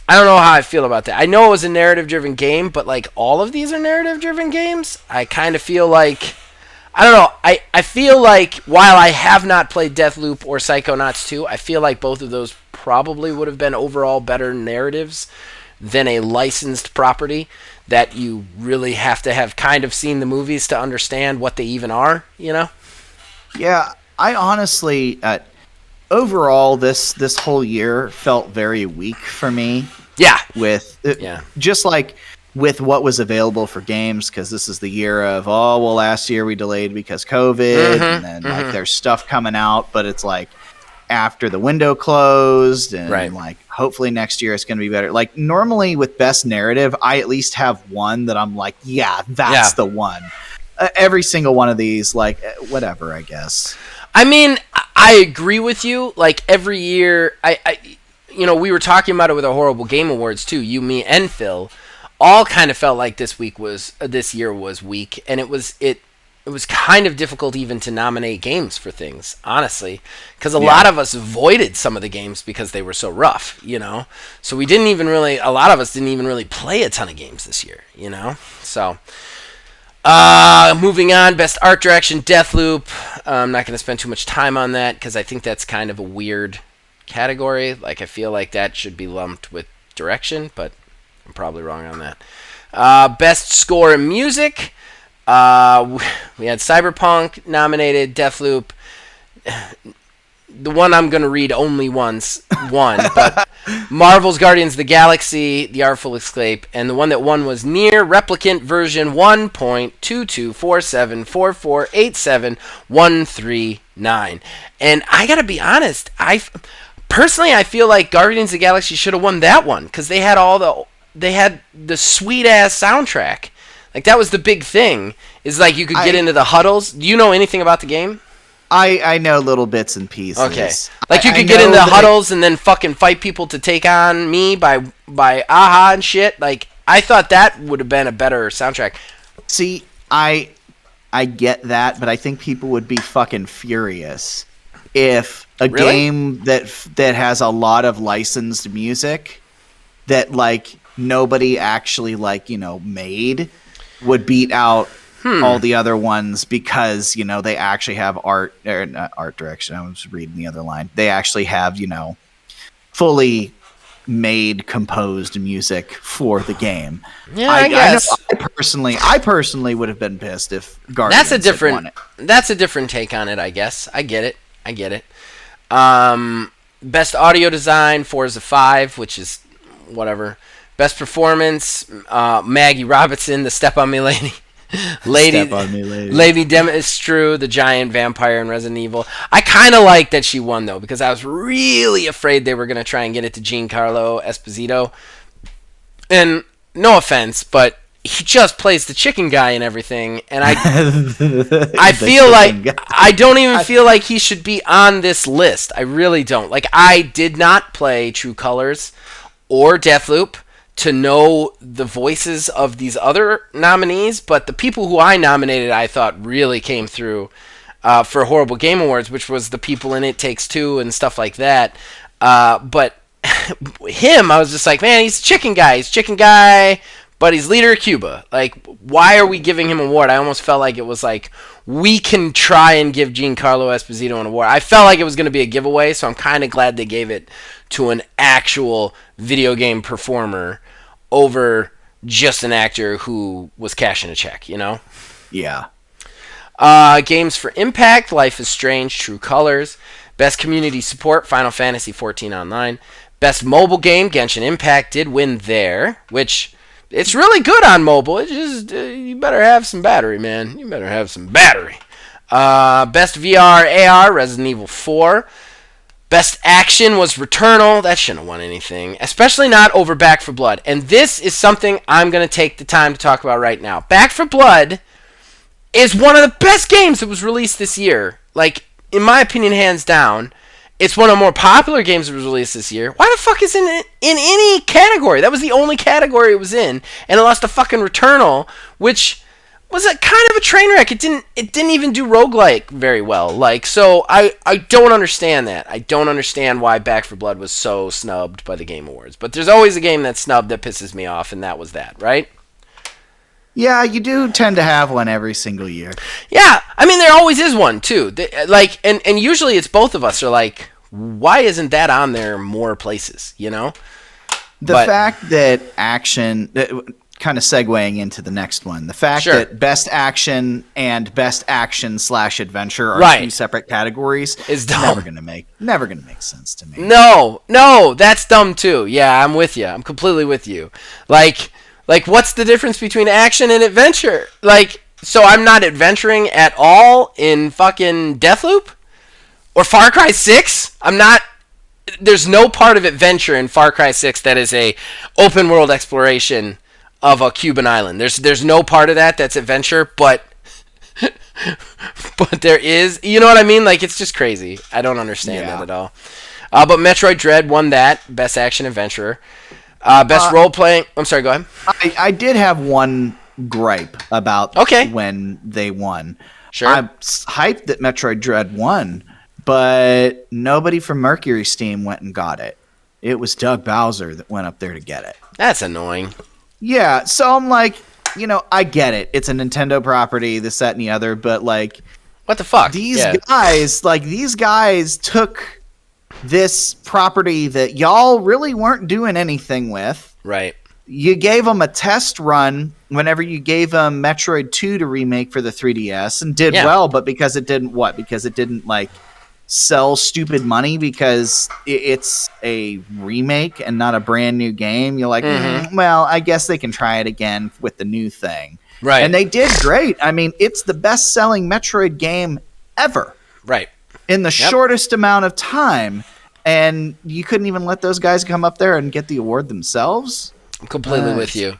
I don't know how I feel about that. I know it was a narrative-driven game, but like all of these are narrative-driven games. I kind of feel like... I don't know. I feel like while I have not played Deathloop or Psychonauts 2, I feel like both of those probably would have been overall better narratives than a licensed property that you really have to have kind of seen the movies to understand what they even are, you know? Yeah, I honestly, overall, this whole year felt very weak for me. Yeah. Just like with what was available for games, because this is the year of, last year we delayed because COVID, and then like there's stuff coming out, but it's like after the window closed, and like hopefully next year it's going to be better. Like normally with Best Narrative, I at least have one that I'm like, that's the one. Every single one of these, like whatever, I guess. I mean, I agree with you. Like every year, we were talking about it with our Horrible Game Awards too. You, me, and Phil all kind of felt like this year was weak, and it was kind of difficult even to nominate games for things, honestly, because a lot of us avoided some of the games because they were so rough, you know. So a lot of us didn't even really play a ton of games this year, you know. So, moving on, Best Art Direction, Deathloop. I'm not going to spend too much time on that because I think that's kind of a weird category. Like I feel like that should be lumped with direction, but I'm probably wrong on that. Best Score in Music. We had Cyberpunk nominated, Deathloop. The one I'm going to read only once won, but Marvel's Guardians of the Galaxy, The Artful Escape, and the one that won was Nier Replicant version 1.2247448713 And I got to be honest, personally I feel like Guardians of the Galaxy should have won that one because they had the sweet ass soundtrack. Like, that was the big thing, is, like, you could get into the huddles. Do you know anything about the game? I know little bits and pieces. Okay. Like, you could get into the huddles and then fucking fight people to take on me by AHA and shit. Like, I thought that would have been a better soundtrack. See, I get that, but I think people would be fucking furious if a game that has a lot of licensed music that, like, nobody actually, like, made would beat out all the other ones because, they actually have art direction. I was reading the other line. They actually have, fully made, composed music for the game. Yeah, I guess. I personally would have been pissed if Guardians had won it. That's a different take on it, I guess. I get it. Best Audio Design, Forza 5, which is whatever. Best Performance, Maggie Robertson, the Step on Me Lady. Lady Demetru, the giant vampire in Resident Evil. I kind of like that she won, though, because I was really afraid they were going to try and get it to Giancarlo Esposito. And no offense, but he just plays the chicken guy and everything. And I feel like I don't even feel like he should be on this list. I really don't. Like, I did not play True Colors or Deathloop to know the voices of these other nominees, but the people who I nominated I thought really came through for Horrible Game Awards, which was the people in It Takes Two and stuff like that. But him, I was just like, man, he's a chicken guy, but he's leader of Cuba. Like, why are we giving him an award? I almost felt like it was like, we can try and give Giancarlo Esposito an award. I felt like it was going to be a giveaway, so I'm kind of glad they gave it to an actual video game performer over just an actor who was cashing a check, you know? Yeah. Games for Impact, Life is Strange, True Colors. Best Community Support, Final Fantasy XIV Online. Best Mobile Game, Genshin Impact did win there, which It's really good on mobile. It's just you better have some battery, man. You better have some battery. Best VR AR, Resident Evil 4. Best action was Returnal. That shouldn't have won anything, especially not over Back 4 Blood. And this is something I'm going to take the time to talk about right now. Back 4 Blood is one of the best games that was released this year. Like, in my opinion, hands down. It's one of the more popular games that was released this year. Why the fuck is it in any category? That was the only category it was in, and it lost to fucking Returnal, which was a kind of a train wreck. It didn't even do roguelike very well. Like, so I don't understand that. I don't understand why Back 4 Blood was so snubbed by the Game Awards. But there's always a game that's snubbed that pisses me off, and that was that, right? Yeah, you do tend to have one every single year. Yeah, I mean, there always is one, too. Like, and usually it's both of us are like, why isn't that on there more places, you know? The fact that action, kind of segueing into the next one, the fact that best action and best action / adventure are two separate categories is dumb. never gonna make sense to me. No, that's dumb too. Yeah, I'm with you. I'm completely with you. Like, what's the difference between action and adventure? Like, so I'm not adventuring at all in fucking Deathloop? Or Far Cry 6? There's no part of adventure in Far Cry 6 that is a open world exploration of a Cuban island. There's no part of that that's adventure, but there is. You know what I mean? Like, it's just crazy. I don't understand that at all. But Metroid Dread won that. Best action adventure. Best role-playing... I'm sorry, go ahead. I did have one gripe about when they won. Sure. I'm hyped that Metroid Dread won, but nobody from Mercury Steam went and got it. It was Doug Bowser that went up there to get it. That's annoying. Yeah, so I'm like, I get it. It's a Nintendo property, this, that, and the other, but like... What the fuck? These guys took this property that y'all really weren't doing anything with. Right. You gave them a test run whenever you gave them Metroid 2 to remake for the 3DS and did well, but because it didn't Because it didn't, like, sell stupid money because it's a remake and not a brand new game. You're like, well, I guess they can try it again with the new thing. Right. And they did great. I mean, it's the best-selling Metroid game ever. Right. In the shortest amount of time. And you couldn't even let those guys come up there and get the award themselves? I'm completely with you.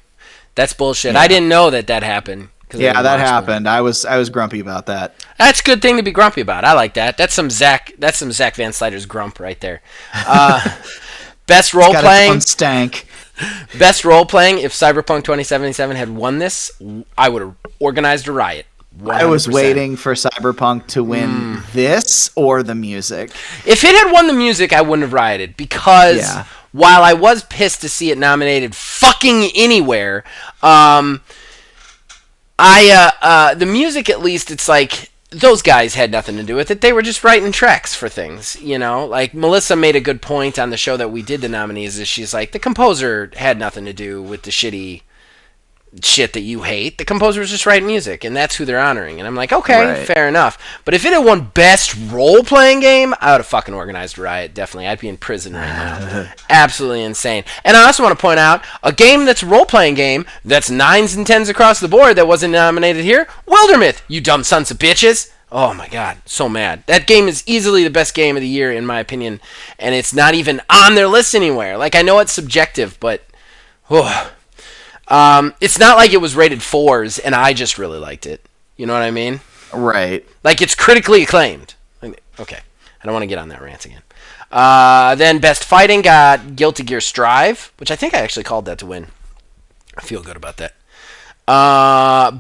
That's bullshit. Yeah. I didn't know that happened. Yeah, that happened. I was grumpy about that. That's a good thing to be grumpy about. I like that. That's some Zach Van Slyter's grump right there. Best role playing. Stank. Best role playing. If Cyberpunk 2077 had won this, I would have organized a riot. 100%. I was waiting for Cyberpunk to win this or the music. If it had won the music, I wouldn't have rioted because while I was pissed to see it nominated fucking anywhere, the music, at least, it's like those guys had nothing to do with it. They were just writing tracks for things, Like, Melissa made a good point on the show that we did the nominees, is she's like, the composer had nothing to do with the shitty shit that you hate. The composer was just writing music, and that's who they're honoring. And I'm like, okay, fair enough. But if it had won best role-playing game, I would have fucking organized a riot, definitely. I'd be in prison right now. Absolutely insane. And I also want to point out, a game that's a role-playing game, that's 9s and 10s across the board, that wasn't nominated here, Wildermyth, you dumb sons of bitches. Oh my god, so mad. That game is easily the best game of the year, in my opinion, and it's not even on their list anywhere. Like, I know it's subjective, but... it's not like it was rated 4s, and I just really liked it. You know what I mean? Right. Like, it's critically acclaimed. Okay. I don't want to get on that rant again. Then Best Fighting got Guilty Gear Strive, which I think I actually called that to win. I feel good about that.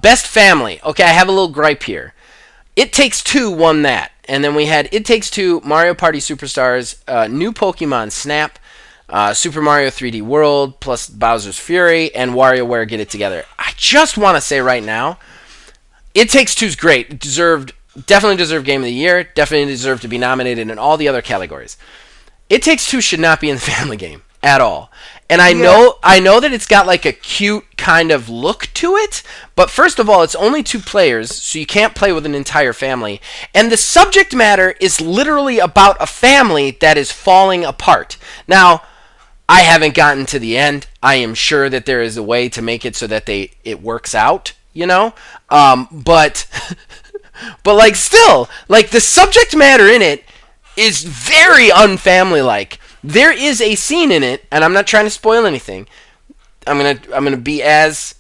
Best Family. Okay, I have a little gripe here. It Takes Two won that. And then we had It Takes Two, Mario Party Superstars, New Pokemon Snap, Super Mario 3D World, plus Bowser's Fury, and WarioWare Get It Together. I just want to say right now, It Takes Two's great. It definitely deserved Game of the Year, definitely deserved to be nominated in all the other categories. It Takes Two should not be in the family game at all. And I know that it's got like a cute kind of look to it, but first of all, it's only 2 players, so you can't play with an entire family. And the subject matter is literally about a family that is falling apart. Now, I haven't gotten to the end. I am sure that there is a way to make it so that it works out, but but like still, like the subject matter in it is very unfamily like. There is a scene in it, and I'm not trying to spoil anything. I'm gonna be as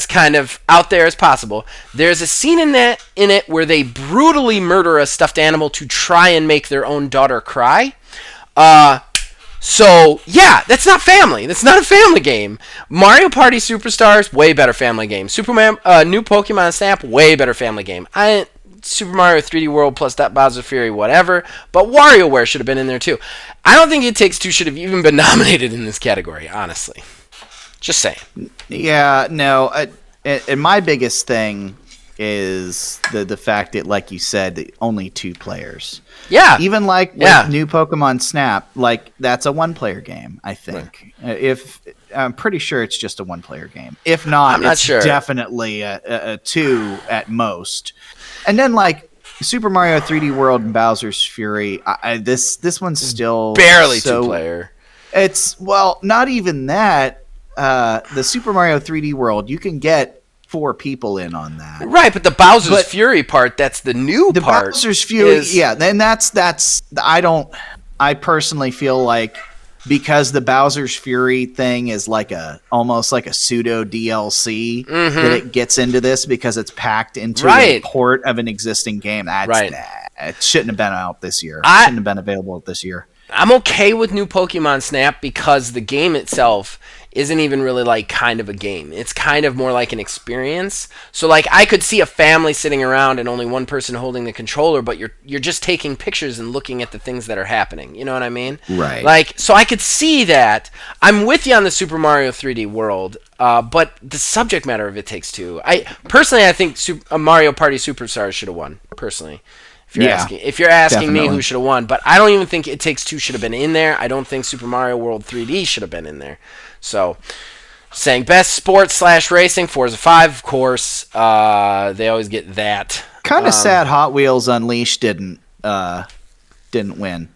kind of out there as possible. There's a scene in it where they brutally murder a stuffed animal to try and make their own daughter cry. So yeah, that's not family. That's not a family game. Mario Party Superstars, way better family game. New Pokemon Snap, way better family game. Super Mario 3D World plus that Bowser's Fury, whatever. But WarioWare should have been in there too. I don't think It Takes Two should have even been nominated in this category, honestly. Just saying. Yeah, no. And my biggest thing is the fact that, like you said, that only 2 players. Yeah. Even like with new Pokemon Snap, like that's a 1-player game, I think. Right. If I'm pretty sure it's just a 1-player game. If not, I'm not it's sure. Definitely a 2 at most. And then like Super Mario 3D World and Bowser's Fury, this one's still barely 2-player. It's not even that. The Super Mario 3D World, you can get 4 people in on that. Right, but the Bowser's Fury part, that's the new part. The Bowser's Fury, and that's I personally feel like because the Bowser's Fury thing is like almost like a pseudo DLC that it gets into this because it's packed into a port of an existing game. It shouldn't have been out this year. It shouldn't have been available this year. I'm okay with new Pokemon Snap because the game itself isn't even really like kind of a game. It's kind of more like an experience. So like I could see a family sitting around and only one person holding the controller, but you're just taking pictures and looking at the things that are happening. You know what I mean? Right. Like, so I could see that. I'm with you on the Super Mario 3D World, but the subject matter of It Takes Two. I think Mario Party Superstars should have won. Personally. If you're asking me who should have won, but I don't even think It Takes Two should have been in there. I don't think Super Mario World 3D should have been in there. So, saying best sports / racing, Forza 5, of course. They always get that. Kind of sad Hot Wheels Unleashed didn't win.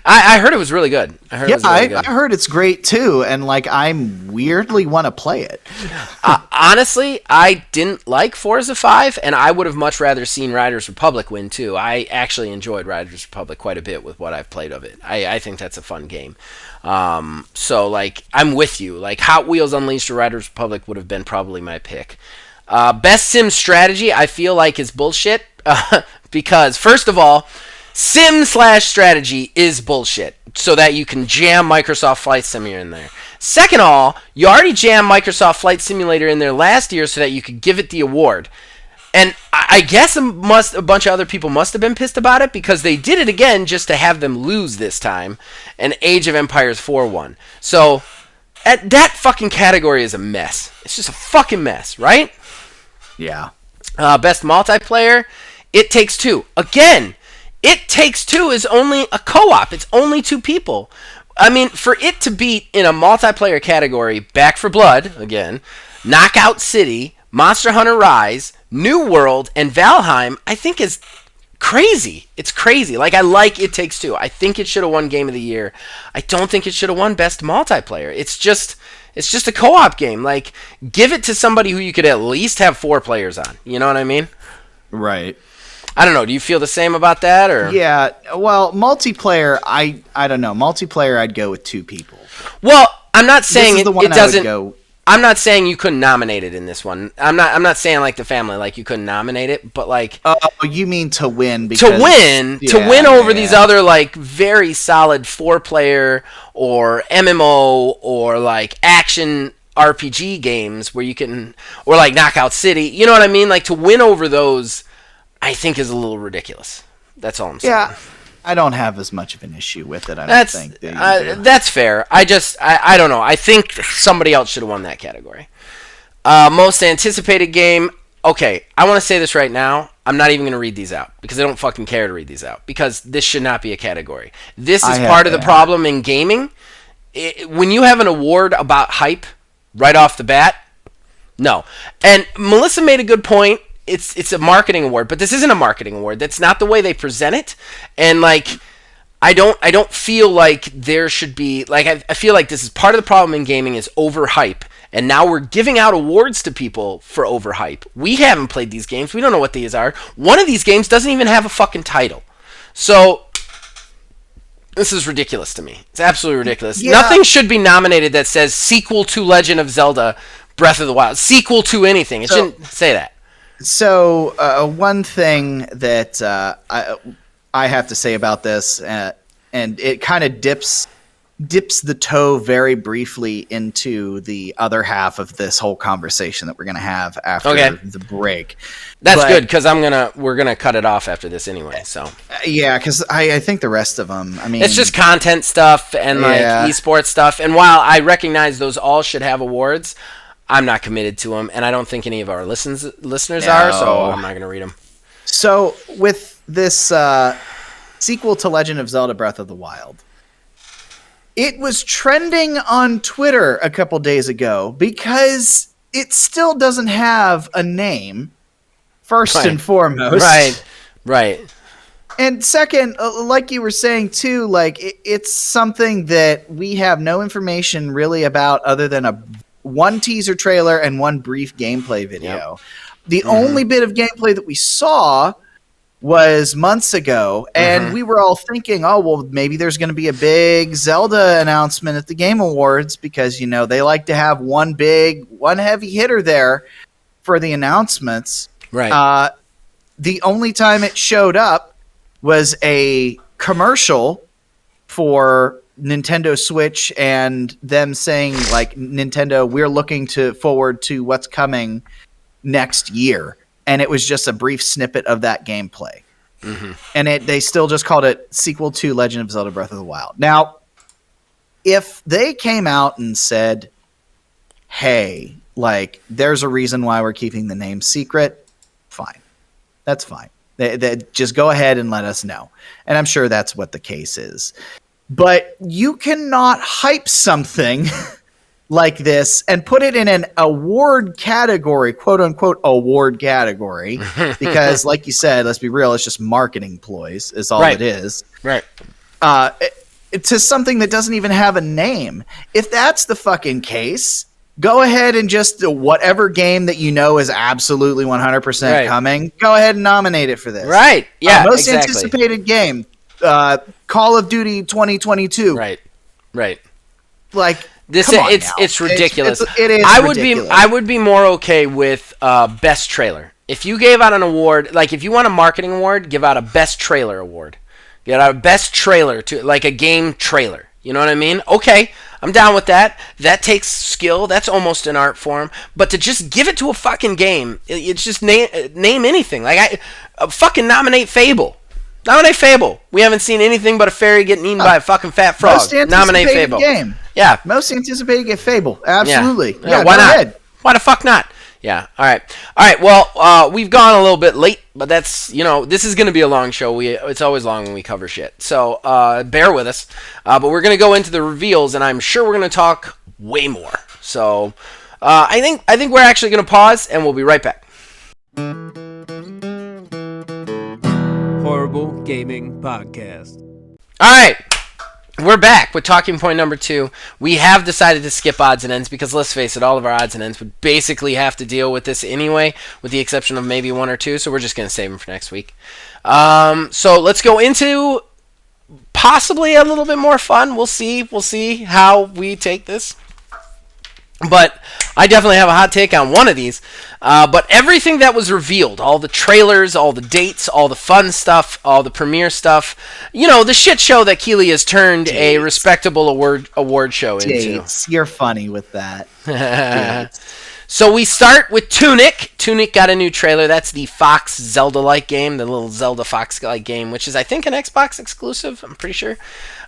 I heard it was really good. I heard it's great too, and like I weirdly want to play it. Honestly, I didn't like Forza 5, and I would have much rather seen Riders Republic win too. I actually enjoyed Riders Republic quite a bit with what I've played of it. I think that's a fun game. So like I'm with you. Like Hot Wheels Unleashed or Riders Republic would have been probably my pick. Best sim strategy I feel like is bullshit because first of all, sim / strategy is bullshit so that you can jam Microsoft Flight Simulator in there. Second of all, you already jammed Microsoft Flight Simulator in there last year so that you could give it the award. And I guess a bunch of other people must have been pissed about it because they did it again just to have them lose this time. And Age of Empires 4 won. So that fucking category is a mess. It's just a fucking mess, right? Yeah. Best multiplayer, It Takes Two. Again, It Takes Two is only a co-op. It's only 2 people. I mean, for it to beat in a multiplayer category, Back 4 Blood, again, Knockout City, Monster Hunter Rise, New World, and Valheim, I think is crazy. It's crazy. Like, I like It Takes Two. I think it should have won Game of the Year. I don't think it should have won Best Multiplayer. It's just a co-op game. Like, give it to somebody who you could at least have 4 players on. You know what I mean? Right. I don't know. Do you feel the same about that, or? Yeah. Well, multiplayer, I don't know. Multiplayer, I'd go with 2 people. Well, I'm not saying it doesn't. Go. I'm not saying you couldn't nominate it in this one. I'm not saying like the family, like you couldn't nominate it, but like. Oh, you mean to win? Because, to win over these other like very solid 4-player or MMO or like action RPG games where you can, or like Knockout City. You know what I mean? Like to win over those, I think is a little ridiculous. That's all I'm saying. Yeah. I don't have as much of an issue with it. I don't think that's fair. I don't know. I think somebody else should have won that category. Most anticipated game. Okay, I want to say this right now. I'm not even going to read these out because I don't fucking care to read these out because this should not be a category. This is part of the problem in gaming. When you have an award about hype right off the bat, no. And Melissa made a good point. It's a marketing award, but this isn't a marketing award. That's not the way they present it. And like, I don't feel like there should be like I feel like this is part of the problem in gaming is overhype, and now we're giving out awards to people for overhype. We haven't played these games. We don't know what these are. One of these games doesn't even have a fucking title. So this is ridiculous to me. It's absolutely ridiculous. Yeah. Nothing should be nominated that says sequel to Legend of Zelda Breath of the Wild. Sequel to anything. It shouldn't say that. So one thing that I have to say about this, and it kind of dips the toe very briefly into the other half of this whole conversation that we're going to have after the break. That's good because we're gonna cut it off after this anyway. So yeah, because I think the rest of them, I mean, it's just content stuff and like esports stuff. And while I recognize those all should have awards, I'm not committed to them, and I don't think any of our listeners are. So I'm not gonna read them. So with this sequel to Legend of Zelda Breath of the Wild, it was trending on Twitter a couple days ago because it still doesn't have a name, first and foremost. Right. And second, like you were saying too, like it's something that we have no information really about other than one teaser trailer and one brief gameplay video. Yep. The only bit of gameplay that we saw was months ago, and we were all thinking, oh, well, maybe there's going to be a big Zelda announcement at the Game Awards because, you know, they like to have one heavy hitter there for the announcements. Right. The only time it showed up was a commercial for Nintendo Switch and them saying, like, Nintendo, we're looking forward to what's coming next year. And it was just a brief snippet of that gameplay. And they still just called it sequel to Legend of Zelda Breath of the Wild. Now, if they came out and said, hey, like, there's a reason why we're keeping the name secret, fine. That's fine. They just go ahead and let us know. And I'm sure that's what the case is. But you cannot hype something like this and put it in an award category, quote unquote award category, because like you said, let's be real, it's just marketing ploys is all it is. Right. To something that doesn't even have a name. If that's the fucking case, go ahead and just whatever game that you know is absolutely 100% coming, go ahead and nominate it for this. Right. Yeah. Most anticipated game, Call of Duty 2022. Right. Like, it's ridiculous. It is ridiculous. I would be more okay with best trailer. If you gave out an award, like if you want a marketing award, give out a best trailer award. Get out a best trailer to like a game trailer. You know what I mean? Okay, I'm down with that. That takes skill. That's almost an art form. But to just give it to a fucking game, it's just name anything. Like fucking nominate Fable. Nominate Fable. We haven't seen anything but a fairy getting eaten by a fucking fat frog. Most Nominate Fable. Game. Yeah. Most anticipated get Fable. Absolutely. Yeah, why not? Ahead. Why the fuck not? Yeah. All right. Well, we've gone a little bit late, but that's, this is going to be a long show. It's always long when we cover shit. So bear with us. But we're going to go into the reveals, and I'm sure we're going to talk way more. So I think we're actually going to pause, and we'll be right back. Horrible Gaming Podcast. All right. We're back with talking point number 2. We have decided to skip odds and ends because, let's face it, all of our odds and ends would basically have to deal with this anyway, with the exception of maybe one or two, so we're just going to save them for next week. So let's go into possibly a little bit more fun. We'll see how we take this. But I definitely have a hot take on one of these. But everything that was revealed, all the trailers, all the dates, all the fun stuff, all the premiere stuff, the shit show that Keighley has turned a respectable award show into. You're funny with that. So we start with Tunic. Tunic got a new trailer. That's the Fox Zelda-like game, the little Zelda Fox-like game, which is, I think, an Xbox exclusive, I'm pretty sure.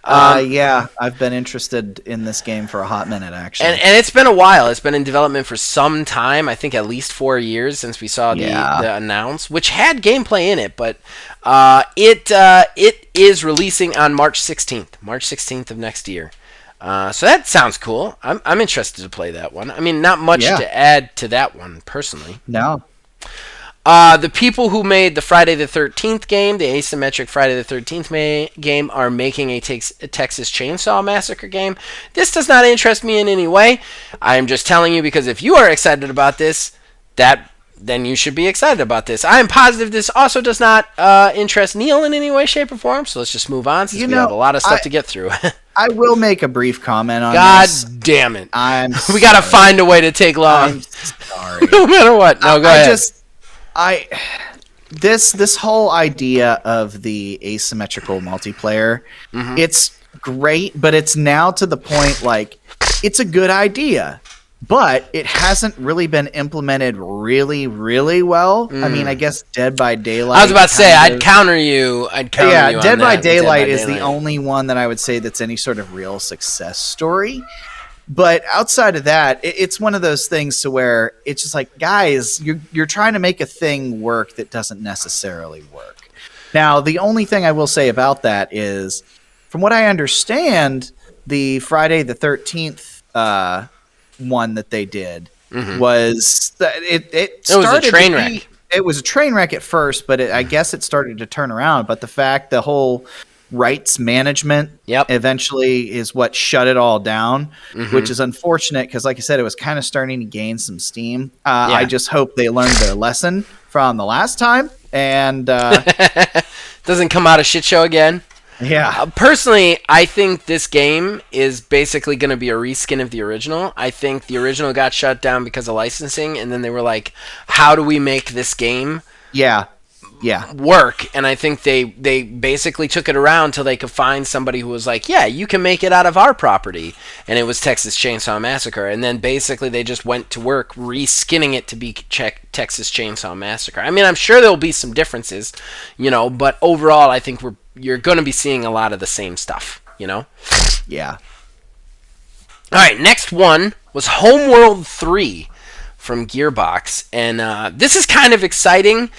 Yeah, I've been interested in this game for a hot minute, actually. And it's been a while. It's been in development for some time. I think at least 4 years since we saw the announce, which had gameplay in it. But it is releasing on March 16th of next year. So that sounds cool. I'm interested to play that one. I mean, not much to add to that one personally. No. The people who made the Friday the 13th game, the asymmetric Friday the 13th game, are making a Texas Chainsaw Massacre game. This does not interest me in any way. I am just telling you because if you are excited about this, then you should be excited about this. I am positive this also does not interest Neil in any way, shape, or form. So let's just move on since we have a lot of stuff to get through. I will make a brief comment on this. God damn it. We got to find a way to take long. I'm sorry. No matter what. No, go ahead. This whole idea of the asymmetrical multiplayer, it's great, but it's now to the point like it's a good idea, but it hasn't really been implemented really, really well. I mean, I guess Dead by Daylight. I was about to say I'd counter you. Yeah, Dead by Daylight is the only one that I would say that's any sort of real success story. But outside of that, it's one of those things to where it's just like, guys, you're trying to make a thing work that doesn't necessarily work. Now, the only thing I will say about that is, from what I understand, the Friday the 13th one that they did was it was a train wreck. It was a train wreck at first, but I guess it started to turn around. But the whole rights management eventually is what shut it all down, which is unfortunate because, like I said, it was kind of starting to gain some steam. I just hope they learned their lesson from the last time and doesn't come out a shit show again. Yeah. Personally, I think this game is basically going to be a reskin of the original. I think the original got shut down because of licensing, and then they were like, how do we make this game work? And I think they basically took it around until they could find somebody who was like, yeah, you can make it out of our property. And it was Texas Chainsaw Massacre. And then basically they just went to work reskinning it to be Texas Chainsaw Massacre. I mean, I'm sure there'll be some differences, but overall I think you're going to be seeing a lot of the same stuff, Yeah. All right, next one was Homeworld 3 from Gearbox. And this is kind of exciting.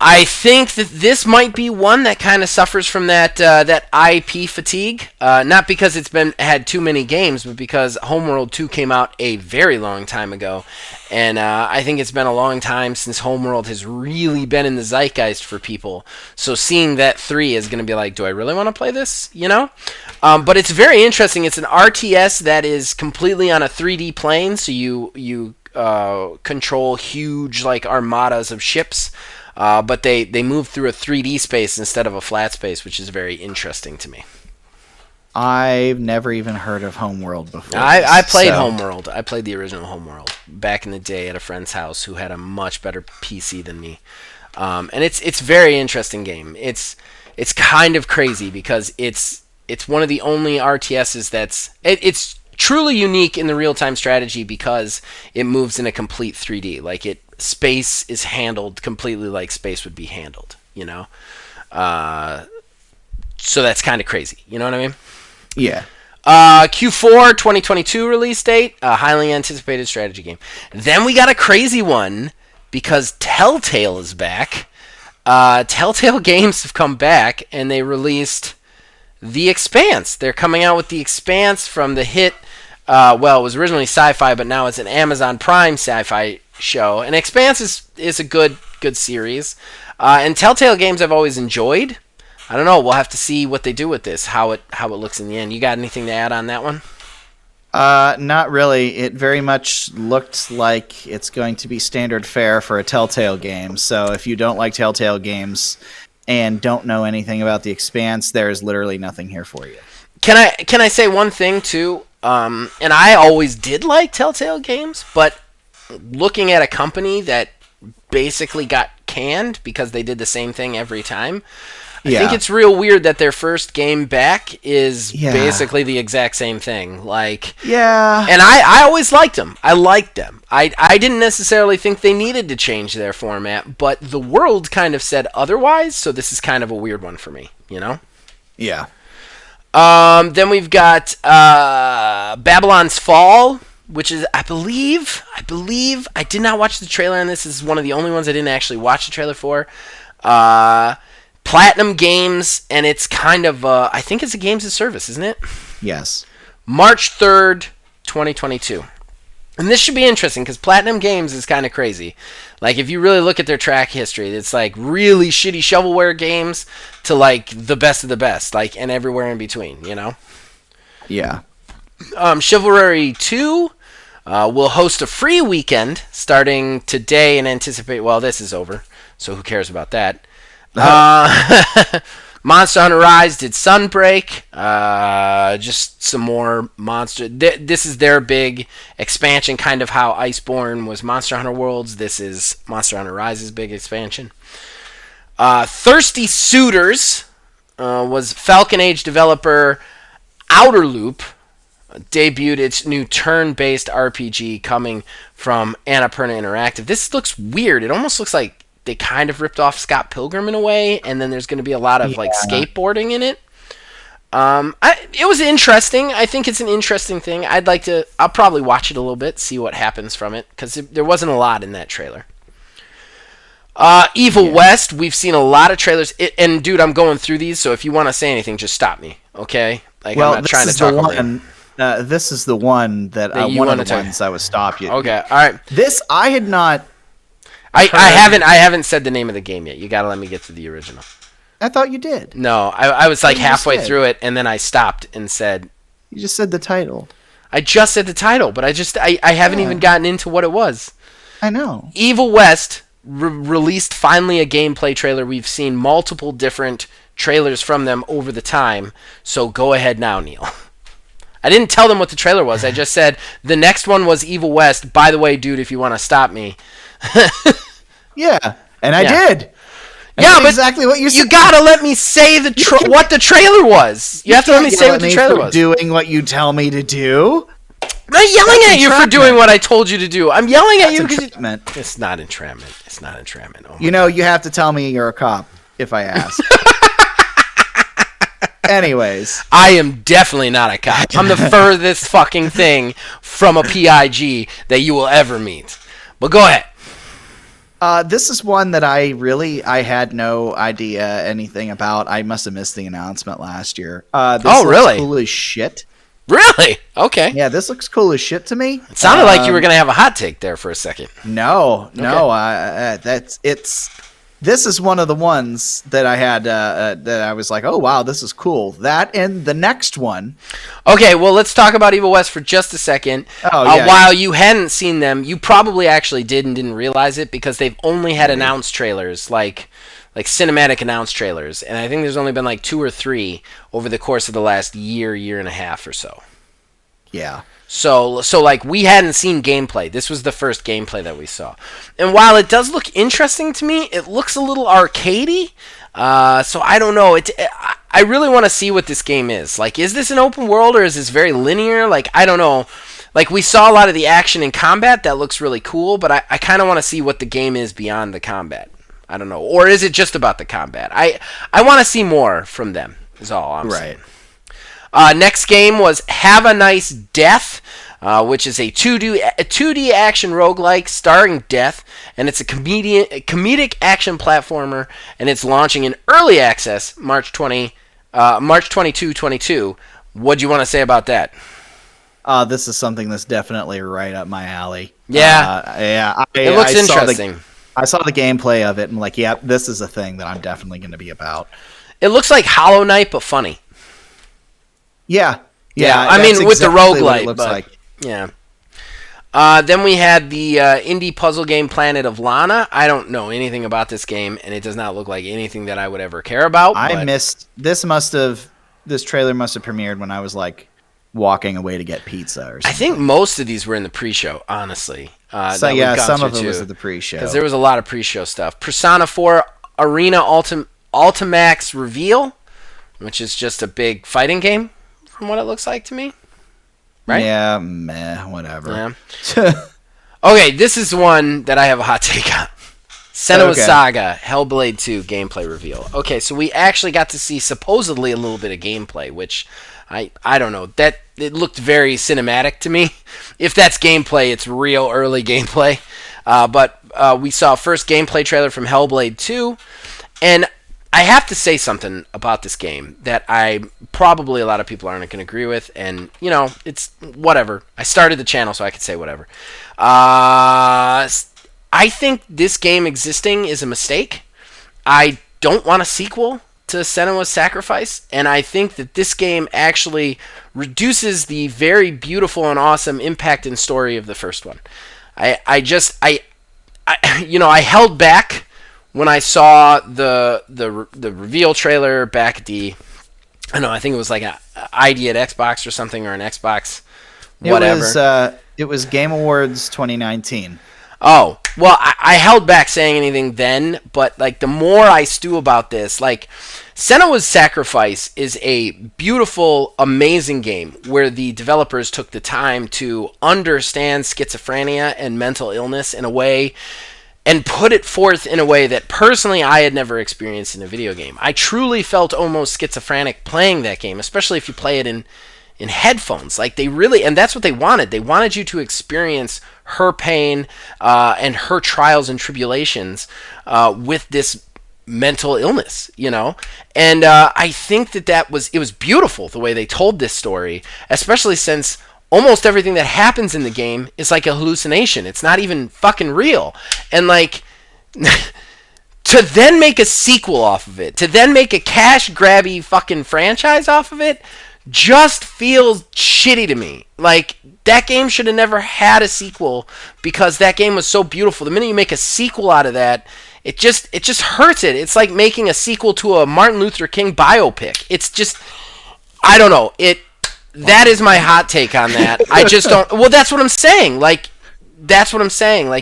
I think that this might be one that kind of suffers from that IP fatigue. Not because it's had too many games, but because Homeworld 2 came out a very long time ago. And I think it's been a long time since Homeworld has really been in the zeitgeist for people. So seeing that 3 is going to be like, do I really want to play this? But it's very interesting. It's an RTS that is completely on a 3D plane. So you control huge armadas of ships. But they move through a 3D space instead of a flat space, which is very interesting to me. I've never even heard of Homeworld before. I played Homeworld. I played the original Homeworld back in the day at a friend's house who had a much better PC than me. And it's a very interesting game. It's kind of crazy because it's one of the only RTSs it's truly unique in the real-time strategy because it moves in a complete 3D. Space is handled completely like space would be handled, so that's kind of crazy. You know what I mean? Yeah. Q4 2022 release date, a highly anticipated strategy game. Then we got a crazy one because Telltale is back. Telltale Games have come back and they released The Expanse. They're coming out with The Expanse from the hit, it was originally Sci-Fi, but now it's an Amazon Prime Sci-Fi show. And Expanse is a good series. And Telltale Games I've always enjoyed. I don't know. We'll have to see what they do with this, how it looks in the end. You got anything to add on that one? Not really. It very much looked like it's going to be standard fare for a Telltale game. So if you don't like Telltale Games and don't know anything about The Expanse, there is literally nothing here for you. Can I say one thing too? And I always did like Telltale Games, but looking at a company that basically got canned because they did the same thing every time, I think it's real weird that their first game back is basically the exact same thing. And I always liked them. I liked them. I didn't necessarily think they needed to change their format, but the world kind of said otherwise, so this is kind of a weird one for me, Yeah. Then we've got Babylon's Fall, which is, I believe, I did not watch the trailer on this. This is one of the only ones I didn't actually watch the trailer for. Platinum Games, and it's kind of, I think it's a games as service, isn't it? Yes. March 3rd, 2022. And this should be interesting because Platinum Games is kind of crazy. Like, if you really look at their track history, it's like really shitty shovelware games to like the best of the best, like, and everywhere in between, you know? Yeah. Chivalry 2 will host a free weekend starting today and anticipate. Well, this is over, so who cares about that? Monster Hunter Rise did Sunbreak. Just some more monster. This is their big expansion, kind of how Iceborne was Monster Hunter Worlds. This is Monster Hunter Rise's big expansion. Thirsty Suitors was Falcon Age developer Outer Loop debuted its new turn-based RPG coming from Annapurna Interactive. This looks weird. It almost looks like they kind of ripped off Scott Pilgrim in a way, and then there's going to be a lot of like skateboarding in it. It was interesting. I think it's an interesting thing. I'll probably watch it a little bit, see what happens from it, because there wasn't a lot in that trailer. Evil West, we've seen a lot of trailers, and dude, I'm going through these, so if you want to say anything, just stop me, okay? Like, I'm not trying to talk over you. This is the one that one of the ones I would stop you. Okay, all right. This I had not. I haven't said the name of the game yet. You gotta let me get to the original. I thought you did. No, I was like halfway through it, and then I stopped and said. You just said the title. I just said the title, but I haven't even gotten into what it was. I know. Evil West released finally a gameplay trailer. We've seen multiple different trailers from them over the time, so go ahead now, Neil. I didn't tell them what the trailer was. I just said the next one was Evil West. By the way, dude, if you want to stop me. Yeah, and I did. Yeah, but exactly what you said. You gotta let me say what the trailer was. You have to let me say what the trailer was. Doing what you tell me to do. I'm not yelling at you for doing what I told you to do. I'm yelling at you because it's not entrapment. It's not entrapment. Oh you have to tell me you're a cop if I ask. Anyways. I am definitely not a cop. I'm the furthest fucking thing from a PIG that you will ever meet. But go ahead. This is one that I had no idea anything about. I must have missed the announcement last year. This looks really? Cool as shit. Really? Okay. Yeah, this looks cool as shit to me. It sounded like you were gonna have a hot take there for a second. No. This is one of the ones that I had that I was like, oh wow, this is cool. That and the next one. Okay, well let's talk about Evil West for just a second. While you hadn't seen them, you probably actually did and didn't realize it because they've only had announced trailers, like cinematic announced trailers, and I think there's only been like 2 or 3 over the course of the last year and a half or so. Yeah. So like we hadn't seen gameplay. This was the first gameplay that we saw. And while it does look interesting to me, it looks a little arcadey. So I don't know. I really want to see what this game is. Like, is this an open world or is this very linear? Like, I don't know. Like, we saw a lot of the action and combat. That looks really cool, but I kind of want to see what the game is beyond the combat. I don't know. Or is it just about the combat? I want to see more from them, is all I'm saying. Next game was Have a Nice Death, which is a 2D action roguelike starring Death, and it's a comedic action platformer, and it's launching in early access March 22, 2022. What do you want to say about that? This is something that's definitely right up my alley. Yeah. It looks interesting. I saw the gameplay of it, and like, yeah, this is a thing that I'm definitely going to be about. It looks like Hollow Knight, but funny. Yeah. I mean, with the roguelite, but like. Yeah. Then we had the indie puzzle game Planet of Lana. I don't know anything about this game, and it does not look like anything that I would ever care about. Missed this trailer must have premiered when I was like walking away to get pizza or something. I think most of these were in the pre-show, honestly. Some of it was at the pre-show. Because there was a lot of pre-show stuff. Persona 4 Arena Ultimax Reveal, which is just a big fighting game, from what it looks like to me. Right? Yeah, meh, whatever. Yeah. Okay, this is one that I have a hot take on. Senua Saga Hellblade 2 gameplay reveal. Okay, so we actually got to see supposedly a little bit of gameplay, which I don't know. That it looked very cinematic to me. If that's gameplay, it's real early gameplay. But we saw first gameplay trailer from Hellblade 2, and I have to say something about this game that probably a lot of people aren't going to agree with, and it's whatever. I started the channel so I could say whatever. I think this game existing is a mistake. I don't want a sequel to Senua's Sacrifice, and I think that this game actually reduces the very beautiful and awesome impact and story of the first one. I held back when I saw the reveal trailer back at I think it was like an ID at Xbox or something, or an Xbox whatever. It was Game Awards 2019. Oh, well, I held back saying anything then, but like the more I stew about this, like Senua's Sacrifice is a beautiful, amazing game where the developers took the time to understand schizophrenia and mental illness in a way and put it forth in a way that personally I had never experienced in a video game. I truly felt almost schizophrenic playing that game, especially if you play it in headphones. Like they really, and that's what they wanted. They wanted you to experience her pain and her trials and tribulations with this mental illness, And I think that it was beautiful the way they told this story, especially since almost everything that happens in the game is like a hallucination. It's not even fucking real. And like to then make a sequel off of it, to then make a cash grabby fucking franchise off of it, just feels shitty to me. Like that game should have never had a sequel because that game was so beautiful. The minute you make a sequel out of that, it just hurts it. It's like making a sequel to a Martin Luther King biopic. It's just, I don't know. That is my hot take on that. I just don't. Well, that's what I'm saying. Like,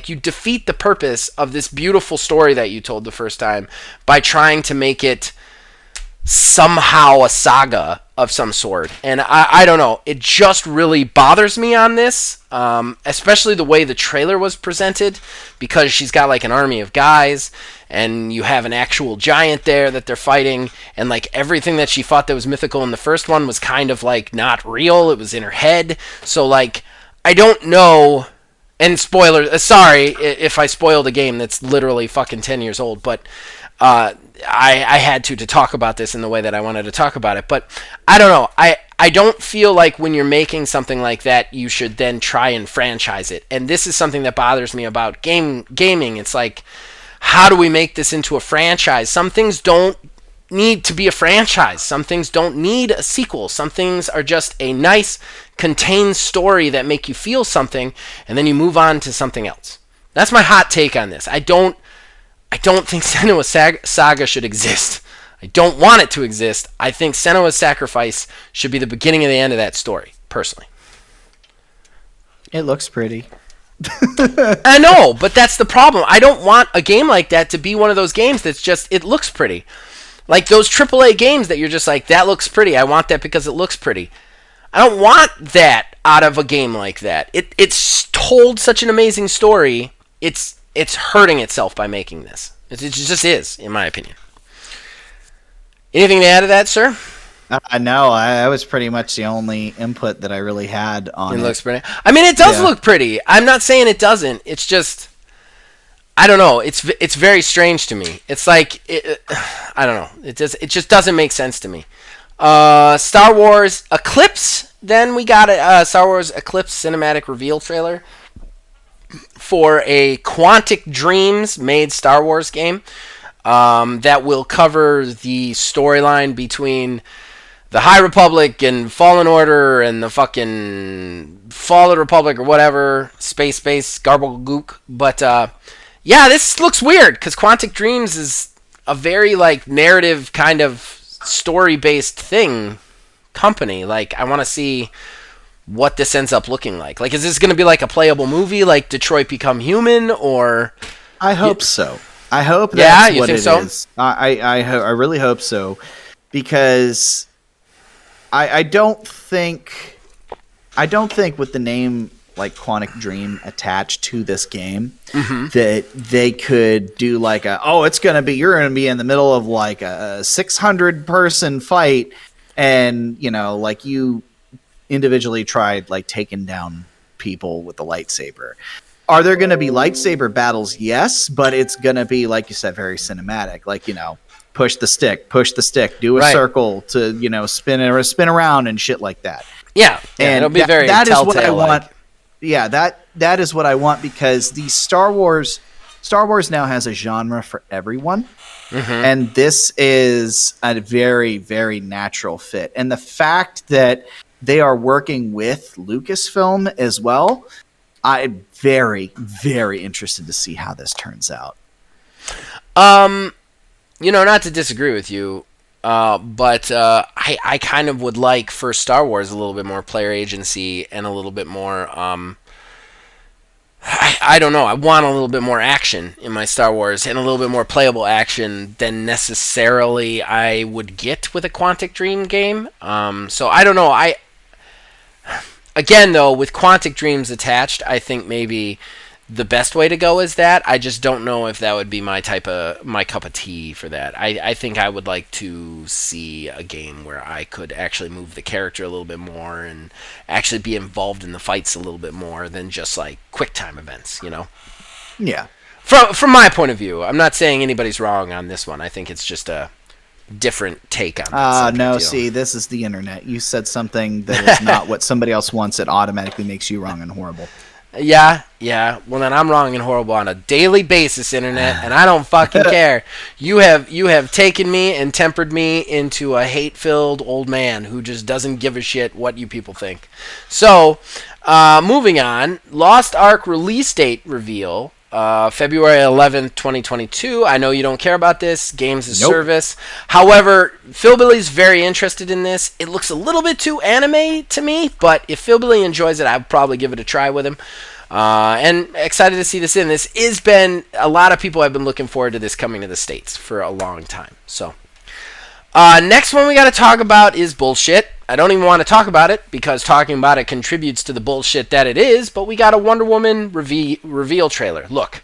you defeat the purpose of this beautiful story that you told the first time by trying to make it somehow a saga of some sort. And I don't know. It just really bothers me on this, especially the way the trailer was presented, because she's got like an army of guys, and you have an actual giant there that they're fighting, and like everything that she fought that was mythical in the first one was kind of like not real. It was in her head. So like, I don't know. And spoiler, sorry if I spoiled a game that's literally fucking 10 years old, but I had to talk about this in the way that I wanted to talk about it. But I don't know. I don't feel like when you're making something like that, you should then try and franchise it. And this is something that bothers me about gaming. It's like, how do we make this into a franchise? Some things don't need to be a franchise. Some things don't need a sequel. Some things are just a nice, contained story that make you feel something, and then you move on to something else. That's my hot take on this. I don't think Senua's Saga should exist. I don't want it to exist. I think Senua's Sacrifice should be the beginning and the end of that story, personally. It looks pretty. I know, but that's the problem. I don't want a game like that to be one of those games that's just, it looks pretty. Like those AAA games that you're just like, that looks pretty. I want that because it looks pretty. I don't want that out of a game like that. It's told such an amazing story. It's hurting itself by making this. It just is, in my opinion. Anything to add to that, sir? No, that was pretty much the only input that I really had on it. It looks pretty. I mean, it does look pretty. I'm not saying it doesn't. It's just, I don't know. It's very strange to me. It's like, I don't know. It just doesn't make sense to me. Star Wars Eclipse. Then we got a Star Wars Eclipse cinematic reveal trailer for a Quantic Dreams made Star Wars game that will cover the storyline between the High Republic and Fallen Order and the fucking Fallen Republic or whatever, space garble-gook. But yeah, this looks weird because Quantic Dreams is a very like narrative kind of story-based company. Like, I want to see what this ends up looking like. Like, is this going to be like a playable movie like Detroit Become Human, or? I hope so. I hope that's what it is. I really hope so, because I don't think with the name like Quantic Dream attached to this game that they could do like you're going to be in the middle of like a 600 person fight, and like you individually tried like taking down people with the lightsaber. Are there going to be lightsaber battles? Yes, but it's going to be, like you said, very cinematic. Like, push the stick, do a circle to, you know, spin around and shit like that. Yeah, and it'll be very that is what I Telltale-like. want. Yeah, that is what I want, because the Star Wars now has a genre for everyone. And this is a very, very natural fit. And the fact that they are working with Lucasfilm as well, I'm very, very interested to see how this turns out. You know, not to disagree with you, but I kind of would like for Star Wars a little bit more player agency and a little bit more, I don't know, I want a little bit more action in my Star Wars and a little bit more playable action than necessarily I would get with a Quantic Dream game. So I don't know, again though, with Quantic Dreams attached, I think maybe the best way to go is that. I just don't know if that would be my cup of tea for that. I think I would like to see a game where I could actually move the character a little bit more and actually be involved in the fights a little bit more than just like quick time events, you know? Yeah. From my point of view, I'm not saying anybody's wrong on this one. I think it's just a different take on that subject, no, you know? see, this is the internet. You said something that is not what somebody else wants. It automatically makes you wrong and horrible. Yeah. Well, then I'm wrong and horrible on a daily basis, internet, and I don't fucking care. You have taken me and tempered me into a hate-filled old man who just doesn't give a shit what you people think. So, moving on, Lost Ark release date reveal. February 11th, 2022. I know you don't care about this. Games as service. However, Philbilly's very interested in this. It looks a little bit too anime to me, but if Philbilly enjoys it, I'd probably give it a try with him. And excited to see this in. This has been, a lot of people have been looking forward to this coming to the States for a long time. So, next one we got to talk about is bullshit. I don't even want to talk about it because talking about it contributes to the bullshit that it is, but we got a Wonder Woman reveal trailer. Look,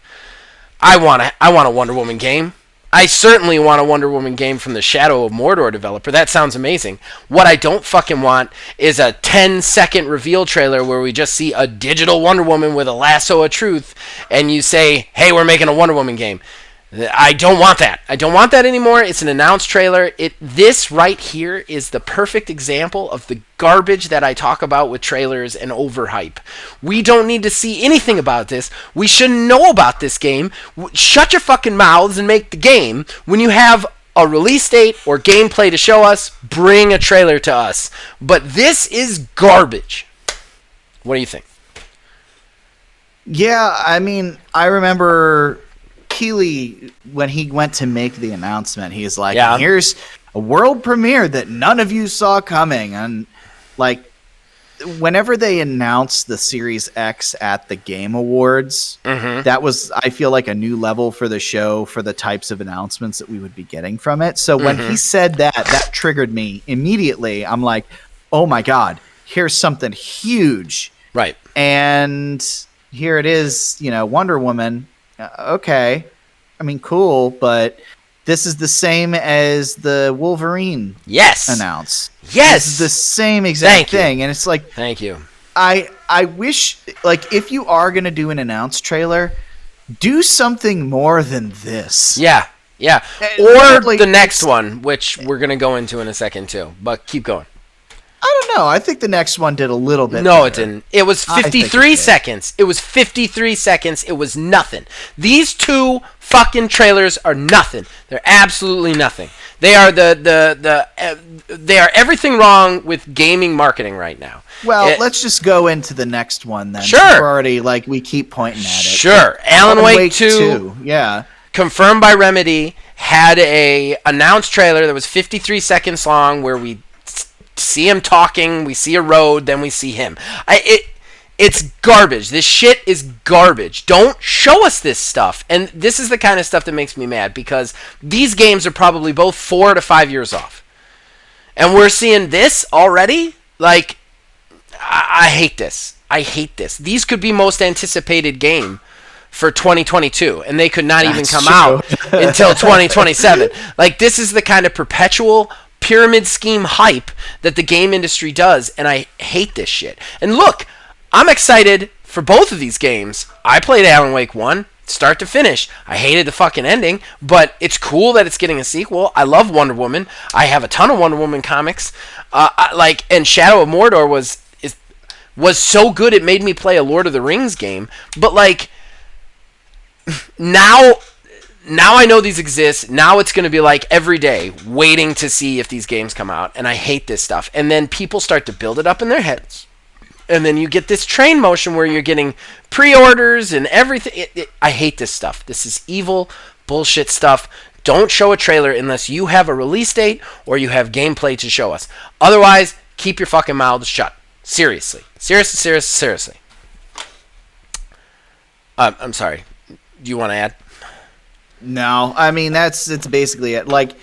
I want a Wonder Woman game. I certainly want a Wonder Woman game from the Shadow of Mordor developer. That sounds amazing. What I don't fucking want is a 10-second reveal trailer where we just see a digital Wonder Woman with a lasso of truth and you say, hey, we're making a Wonder Woman game. I don't want that. I don't want that anymore. It's an announced trailer. This right here is the perfect example of the garbage that I talk about with trailers and overhype. We don't need to see anything about this. We shouldn't know about this game. Shut your fucking mouths and make the game. When you have a release date or gameplay to show us, bring a trailer to us. But this is garbage. What do you think? Yeah, I mean, I remember Keeley, when he went to make the announcement, he's like, here's a world premiere that none of you saw coming. And like, whenever they announced the Series X at the Game Awards, that was, I feel like, a new level for the show for the types of announcements that we would be getting from it. So when he said that triggered me immediately. I'm like, oh my God, here's something huge. Right. And here it is, you know, Wonder Woman. Okay, I mean, cool, but this is the same as the Wolverine announce. Yes, this is the same exact thing, and it's like, thank you. I wish, like, if you are gonna do an announced trailer, do something more than this. Yeah, or the next one, which we're gonna go into in a second too. But keep going. I don't know. I think the next one did a little bit No, better. it didn't. It was 53 seconds. It was 53 seconds. It was nothing. These two fucking trailers are nothing. They're absolutely nothing. They are they are everything wrong with gaming marketing right now. Well, let's just go into the next one then. Sure. We're already, like, we keep pointing at it. Sure. Alan Wake 2. Yeah. Confirmed by Remedy, had a announced trailer that was 53 seconds long where we see him talking, we see a road, then we see him. It's garbage. This shit is garbage. Don't show us this stuff. And this is the kind of stuff that makes me mad because these games are probably both 4 to 5 years off. And we're seeing this already? Like, I hate this. I hate this. These could be most anticipated game for 2022, and they could not even come out until 2027. Like, this is the kind of perpetual pyramid scheme hype that the game industry does, and I hate this shit. And look, I'm excited for both of these games. I played Alan Wake 1. start to finish. I hated the fucking ending, but it's cool that it's getting a sequel. I love Wonder Woman. I have a ton of Wonder Woman comics. And Shadow of Mordor was so good it made me play a Lord of the Rings game. But like now I know these exist. Now it's going to be like every day waiting to see if these games come out, and I hate this stuff. And then people start to build it up in their heads. And then you get this train motion where you're getting pre-orders and everything. I hate this stuff. This is evil bullshit stuff. Don't show a trailer unless you have a release date or you have gameplay to show us. Otherwise, keep your fucking mouths shut. Seriously. Seriously. I'm sorry. Do you want to add? No, I mean, it's basically it. Like,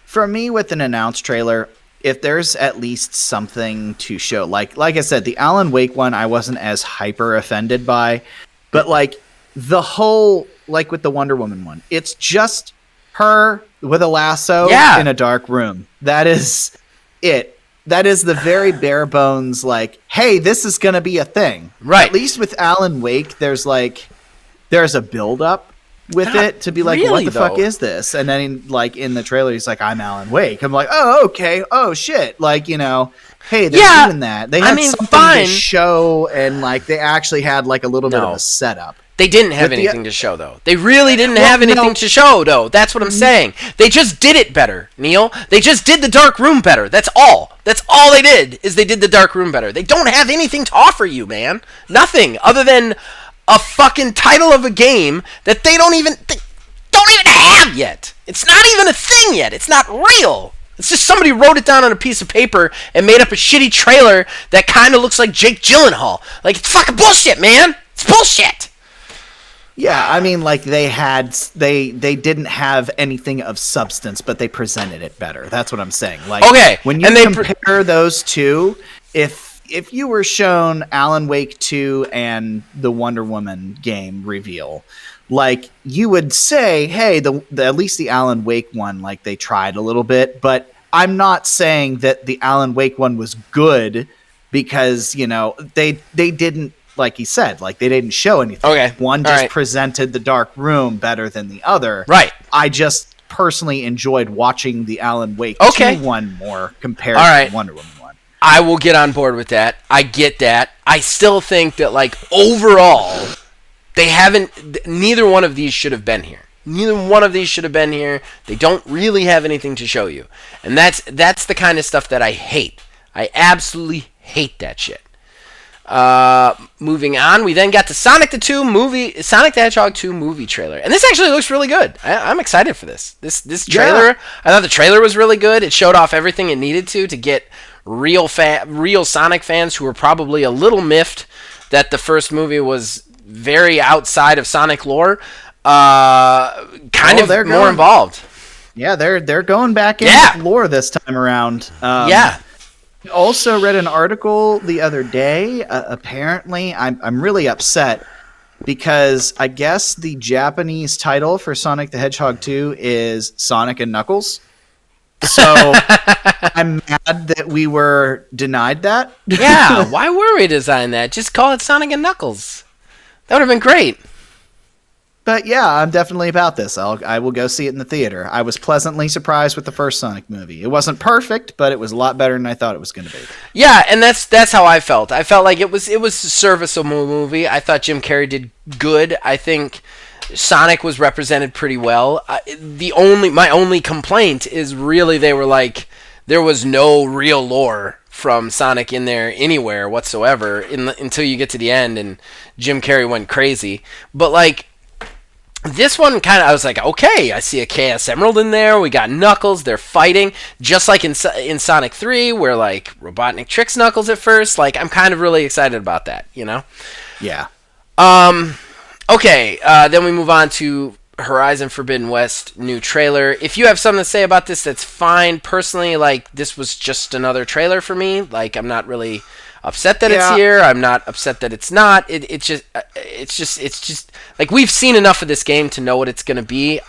for me, with an announced trailer, if there's at least something to show, like I said, the Alan Wake one, I wasn't as hyper offended by, but like the whole, like with the Wonder Woman one, it's just her with a lasso in a dark room. That is it. That is the very bare bones, like, hey, this is going to be a thing. Right. At least with Alan Wake, there's a build up with it to be like, really, what the fuck is this? And then like in the trailer, he's like, I'm Alan Wake. I'm like, oh, okay. Oh shit. Like, you know, hey, they're doing that. They had something to show, and like they actually had like a little bit of a setup. They didn't have anything to show, though. They really didn't have anything to show, though. That's what I'm saying. They just did it better, Neil. They just did the dark room better. That's all. That's all they did, is they did the dark room better. They don't have anything to offer you, man. Nothing other than a fucking title of a game that they don't even have yet. It's not even a thing yet. It's not real. It's just somebody wrote it down on a piece of paper and made up a shitty trailer that kind of looks like Jake Gyllenhaal. Like, it's fucking bullshit, man. It's bullshit. Yeah, I mean, like they didn't have anything of substance, but they presented it better. That's what I'm saying. Like, okay, when you compare those two, if you were shown Alan Wake 2 and the Wonder Woman game reveal, like you would say, hey, at least the Alan Wake one, like they tried a little bit, but I'm not saying that the Alan Wake one was good because, you know, they didn't, like he said, like they didn't show anything. Okay. One just presented the dark room better than the other. Right. I just personally enjoyed watching the Alan Wake 2 one more compared to the Wonder Woman one. I will get on board with that. I get that. I still think that, like, overall, neither one of these should have been here. Neither one of these should have been here. They don't really have anything to show you. And that's the kind of stuff that I hate. I absolutely hate that shit. Moving on, we then got the Sonic the Hedgehog 2 movie trailer, and this actually looks really good. I'm excited for this trailer. Yeah. I thought the trailer was really good. It showed off everything it needed to get real Sonic fans who were probably a little miffed that the first movie was very outside of Sonic lore, more involved. Yeah, they're going back into lore this time around. I also read an article the other day. Apparently, I'm really upset because I guess the Japanese title for Sonic the Hedgehog 2 is Sonic and Knuckles. So I'm mad that we were denied that. Yeah, why were we designed that? Just call it Sonic and Knuckles. That would have been great. But yeah, I'm definitely about this. I will go see it in the theater. I was pleasantly surprised with the first Sonic movie. It wasn't perfect, but it was a lot better than I thought it was going to be. Yeah, and that's how I felt. I felt like it was a serviceable movie. I thought Jim Carrey did good. I think Sonic was represented pretty well. My only complaint is really they were like, there was no real lore from Sonic in there anywhere whatsoever until you get to the end and Jim Carrey went crazy. But like, this one I was like, okay, I see a Chaos Emerald in there. We got Knuckles. They're fighting. Just like in Sonic 3, where like Robotnik tricks Knuckles at first. Like, I'm kind of really excited about that, you know? Yeah. Okay, then we move on to Horizon Forbidden West new trailer. If you have something to say about this, that's fine. Personally, like, this was just another trailer for me. Like, I'm not really upset that it's here. I'm not upset that it's not. It's just like, we've seen enough of this game to know what it's going to be.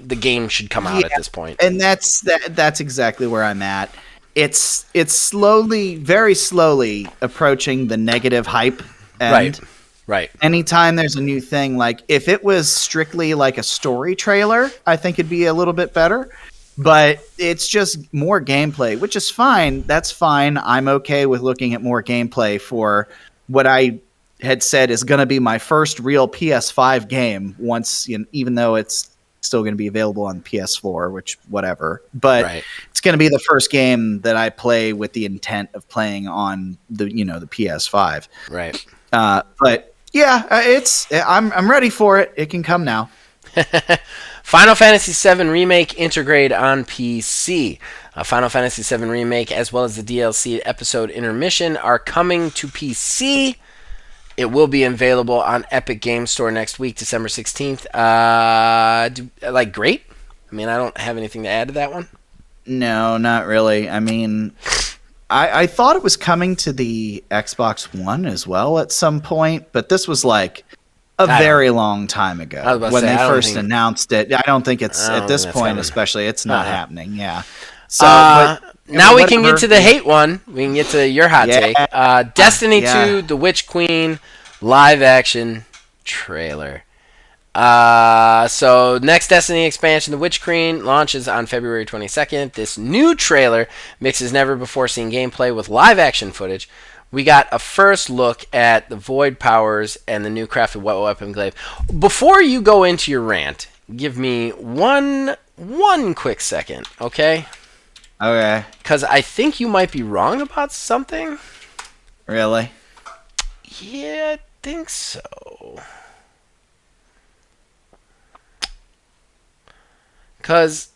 The game should come out at this point. And that's exactly where I'm at. It's slowly, very slowly approaching the negative hype end. Right. Right. Anytime there's a new thing, like if it was strictly like a story trailer, I think it'd be a little bit better. But it's just more gameplay, which is fine. That's fine. I'm okay with looking at more gameplay for what I had said is going to be my first real PS5 game once, even though it's still going to be available on PS4, which whatever. But it's going to be the first game that I play with the intent of playing on the PS5. Right. But yeah, I'm ready for it. It can come now. Final Fantasy VII Remake Intergrade on PC. Final Fantasy VII Remake, as well as the DLC episode Intermission, are coming to PC. It will be available on Epic Game Store next week, December 16th. Great? I mean, I don't have anything to add to that one. No, not really. I mean, I thought it was coming to the Xbox One as well at some point, but this was like a very long time ago when they first announced it. I don't think it's at this point, especially, it's not happening. Yeah. So now we can get to the hate one. We can get to your hot take. Destiny 2, The Witch Queen, live action trailer. So next Destiny expansion, The Witch Queen, launches on February 22nd. This new trailer mixes never before seen gameplay with live action footage. We got a first look at the Void Powers and the new crafted weapon glaive. Before you go into your rant, give me one quick second, okay? Okay. Because I think you might be wrong about something. Really? Yeah, I think so. Because...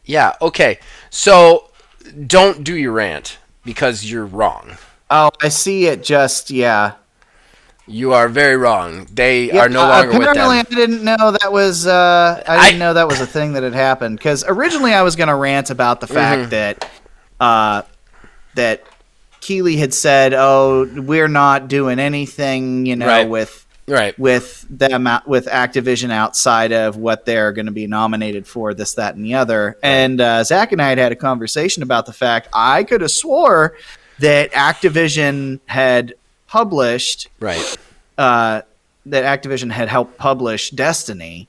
yeah, okay. So, don't do your rant, because you're wrong. Oh, I see it just, yeah. You are very wrong. They are no longer with them. Apparently, I didn't know that was. I didn't know that was a thing that had happened. Because originally, I was going to rant about the fact that that Keighley had said, "Oh, we're not doing anything," with them with Activision outside of what they're going to be nominated for, this, that, and the other. And Zach and I had a conversation about the fact I could have swore that Activision had published that Activision had helped publish Destiny,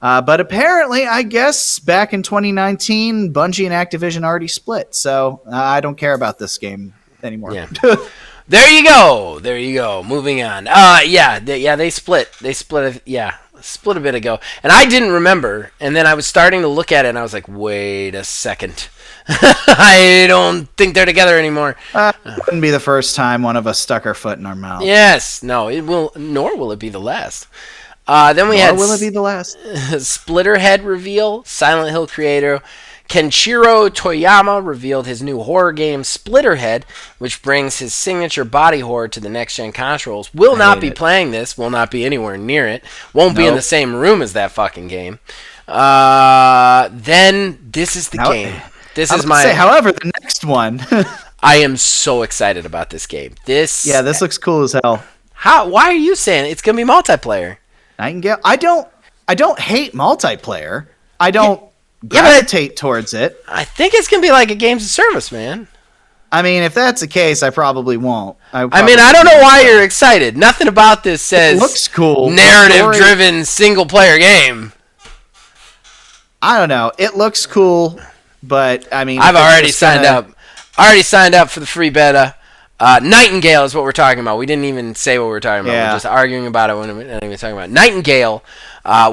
but apparently, I guess back in 2019, Bungie and Activision already split, so I don't care about this game anymore. Yeah. There you go. Moving on. They split. They split a bit ago, and I didn't remember. And then I was starting to look at it, and I was like, wait a second. I don't think they're together anymore. It wouldn't be the first time one of us stuck our foot in our mouth. Yes, no, it will. Nor will it be the last. Then we had. Will it be the last? Splitterhead reveal. Silent Hill creator Kenshiro Toyama revealed his new horror game Splitterhead, which brings his signature body horror to the next-gen consoles. Will not be playing this. Will not be anywhere near it. Won't be in the same room as that fucking game. Then this is the game. However, the next one. I am so excited about this game. This looks cool as hell. Why are you saying it's gonna be multiplayer? I don't hate multiplayer. I don't gravitate towards it. I think it's gonna be like a games of service, man. I mean, if that's the case, I probably won't. I don't know why you're excited. Nothing about this says it looks cool. Narrative-driven single-player game. I don't know. It looks cool. But I mean, I've already signed up. Already signed up for the free beta. Nightingale is what we're talking about. We didn't even say what we were talking about. We're just arguing about it when we're not even talking about it. Nightingale,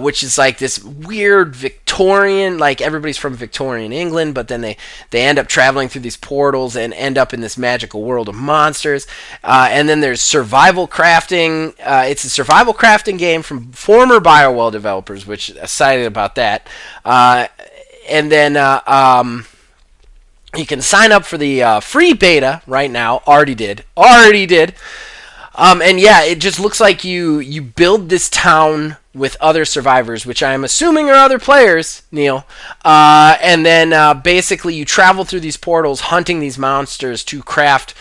which is like this weird Victorian, like everybody's from Victorian England, but then they end up traveling through these portals and end up in this magical world of monsters. And then there's survival crafting. It's a survival crafting game from former BioWare developers, which excited about that. And then you can sign up for the free beta right now. Already did. And yeah, it just looks like you build this town with other survivors, which I am assuming are other players, Neil. And then basically you travel through these portals, hunting these monsters to craft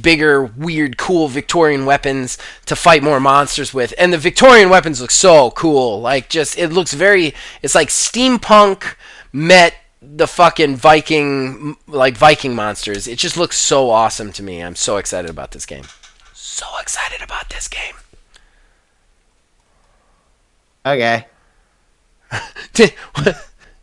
bigger, weird, cool Victorian weapons to fight more monsters with. And the Victorian weapons look so cool. Like, just, it looks it's like steampunk met the fucking Viking monsters. It just looks so awesome to me. I'm so excited about this game. So excited about this game. Okay.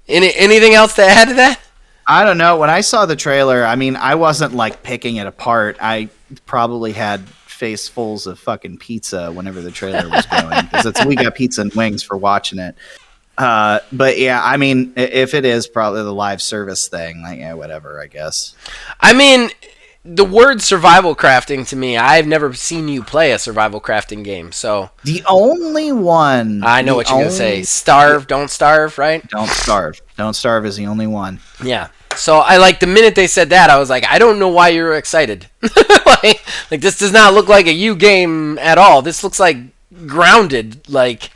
Anything else to add to that? I don't know. When I saw the trailer, I mean, I wasn't like picking it apart. I probably had facefuls of fucking pizza whenever the trailer was going, because we got pizza and wings for watching it. But yeah, I mean, if it is probably the live service thing, like, yeah, whatever, I guess. I mean, the word survival crafting to me, I've never seen you play a survival crafting game, so The only one. I know what you're gonna say. Starve, don't starve, right? Don't starve. Don't starve is the only one. Yeah. So I like the minute they said that, I was like, I don't know why you're excited. like this does not look like a you game at all. This looks like grounded. Like,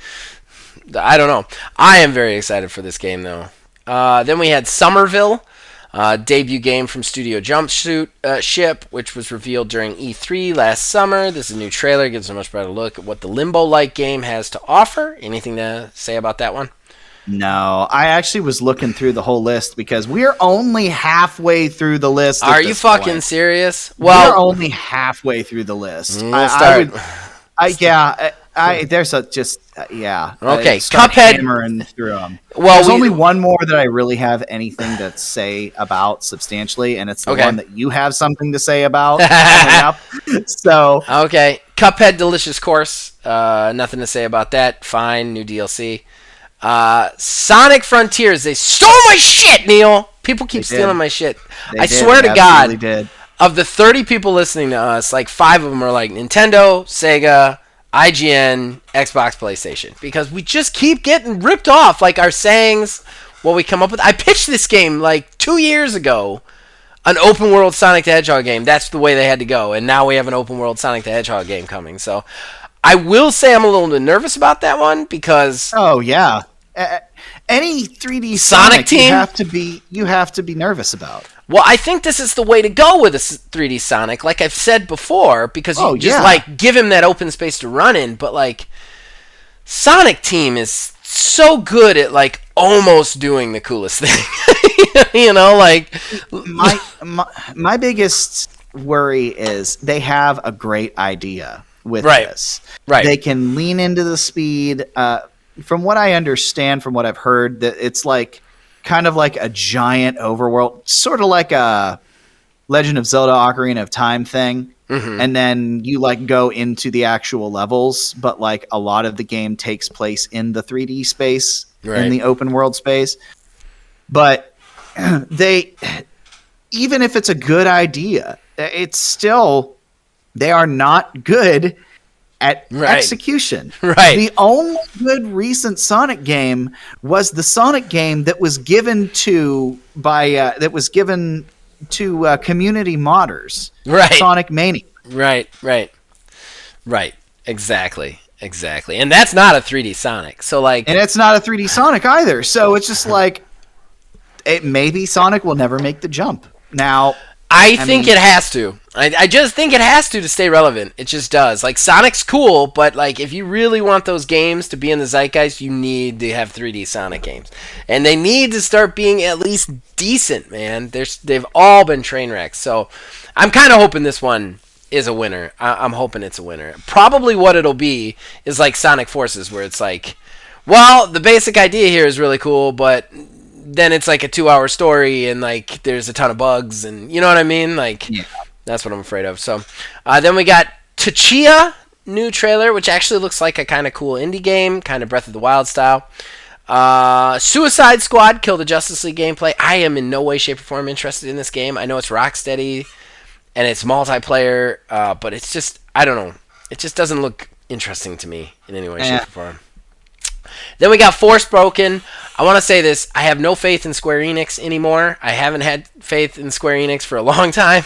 I don't know. I am very excited for this game though. Then we had Somerville, debut game from Studio Jumpsuit Ship, which was revealed during E3 last summer. This is a new trailer, gives a much better look at what the Limbo-like game has to offer. Anything to say about that one? No, I actually was looking through the whole list because we're only halfly through the list. Are you fucking serious? Well, we're only halfway through the list. We'll start. There's a just yeah. Okay, Cuphead. Hammering through them. Well, there's only one more that I really have anything to say about substantially, and it's the one that you have something to say about coming up. So okay, Cuphead Delicious Course. Nothing to say about that. Fine, new DLC. Sonic Frontiers. They stole my shit, Neil. People keep stealing my shit. I swear to God, of the 30 people listening to us, like 5 of them are like Nintendo, Sega, IGN, Xbox, PlayStation, because we just keep getting ripped off. Like our sayings, what we come up with. I pitched this game like 2 years ago, an open world Sonic the Hedgehog game. That's the way they had to go, and now we have an open world Sonic the Hedgehog game coming. So I will say I'm a little bit nervous about that one because any 3D Sonic team you have to be nervous about. Well, I think this is the way to go with a 3D Sonic, like I've said before, because you like give him that open space to run in. But like Sonic Team is so good at like almost doing the coolest thing, you know. Like my biggest worry is they have a great idea with this. Right, they can lean into the speed. From what I understand, from what I've heard, that it's like kind of like a giant overworld, sort of like a Legend of Zelda Ocarina of Time thing. Mm-hmm. And then you like go into the actual levels, but like a lot of the game takes place in the 3D space, in the open world space. But even if it's a good idea, it's still, they are not good at execution. The only good recent Sonic game was the Sonic game that was given to community modders. Sonic Mania. Right. Exactly. And that's not a 3D Sonic. So like, and it's not a 3D Sonic either. So it's just like, maybe Sonic will never make the jump. Now, I think it has to. I just think it has to stay relevant. It just does. Like, Sonic's cool, but like if you really want those games to be in the zeitgeist, you need to have 3D Sonic games. And they need to start being at least decent, man. They've all been train wrecks. So I'm kind of hoping this one is a winner. I'm hoping it's a winner. Probably what it'll be is like Sonic Forces, where it's like, well, the basic idea here is really cool, but then it's like a 2-hour story and like there's a ton of bugs and you know what I mean? Like, that's what I'm afraid of. So then we got Tachia, new trailer, which actually looks like a kind of cool indie game, kind of Breath of the Wild style. Suicide Squad, Kill the Justice League gameplay. I am in no way, shape, or form interested in this game. I know it's Rocksteady and it's multiplayer, but it's just, I don't know. It just doesn't look interesting to me in any way, shape, or form. Then we got Forspoken. I want to say this. I have no faith in Square Enix anymore. I haven't had faith in Square Enix for a long time.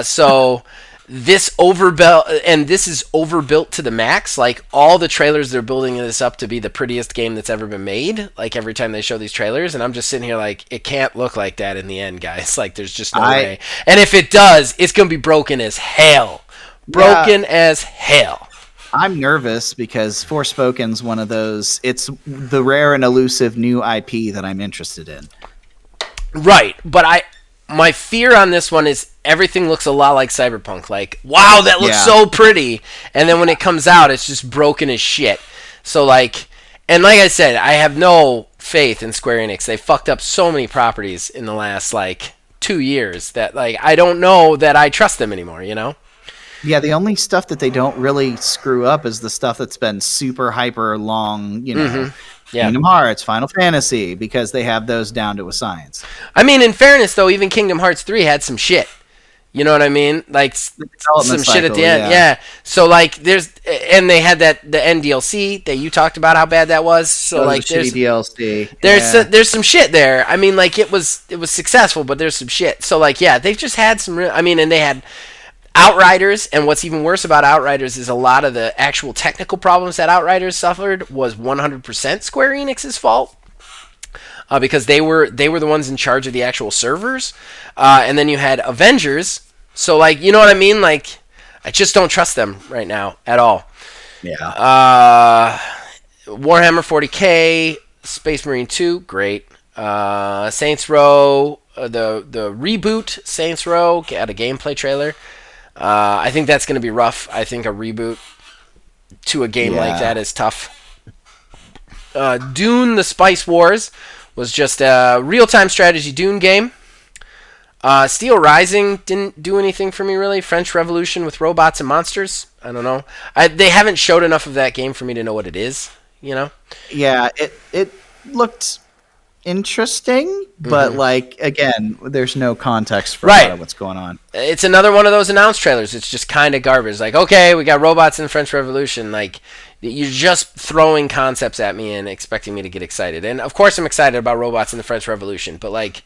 So this is overbuilt to the max. Like, all the trailers, they're building this up to be the prettiest game that's ever been made. Like, every time they show these trailers. And I'm just sitting here like, it can't look like that in the end, guys. Like, there's just no way. And if it does, it's going to be broken as hell. As hell. I'm nervous because Forspoken's one of those, it's the rare and elusive new IP that I'm interested in. Right, but my fear on this one is everything looks a lot like Cyberpunk. Like, wow, that looks so pretty, and then when it comes out, it's just broken as shit. So like, and like I said, I have no faith in Square Enix. They fucked up so many properties in the last like 2 years that like I don't know that I trust them anymore. You know? Yeah, the only stuff that they don't really screw up is the stuff that's been super hyper long. You know. Yeah. Kingdom Hearts, Final Fantasy, because they have those down to a science. I mean, in fairness, though, even Kingdom Hearts 3 had some shit. You know what I mean? Like, some shit at the end. Yeah. So, like, and they had the NDLC that you talked about how bad that was. So, like, there's DLC. There's some shit there. I mean, like, it was successful, but there's some shit. So, like, yeah, they've just had some real, I mean, and they had Outriders, and what's even worse about Outriders is a lot of the actual technical problems that Outriders suffered was 100% Square Enix's fault, because they were the ones in charge of the actual servers, and then you had Avengers, so like, you know what I mean? Like, I just don't trust them right now at all. Yeah. Warhammer 40K, Space Marine 2, great. Saints Row, the reboot Saints Row, got a gameplay trailer. I think that's going to be rough. I think a reboot to a game like that is tough. Dune: The Spice Wars was just a real-time strategy Dune game. Steel Rising didn't do anything for me, really. French Revolution with robots and monsters. I don't know. They haven't showed enough of that game for me to know what it is, you know? Yeah, it looked interesting, but like, again, there's no context for a lot of what's going on. It's another one of those announced trailers. It's just kind of garbage. Like, okay, we got robots in French Revolution. Like, you're just throwing concepts at me and expecting me to get excited. And of course I'm excited about robots in the French Revolution, but like,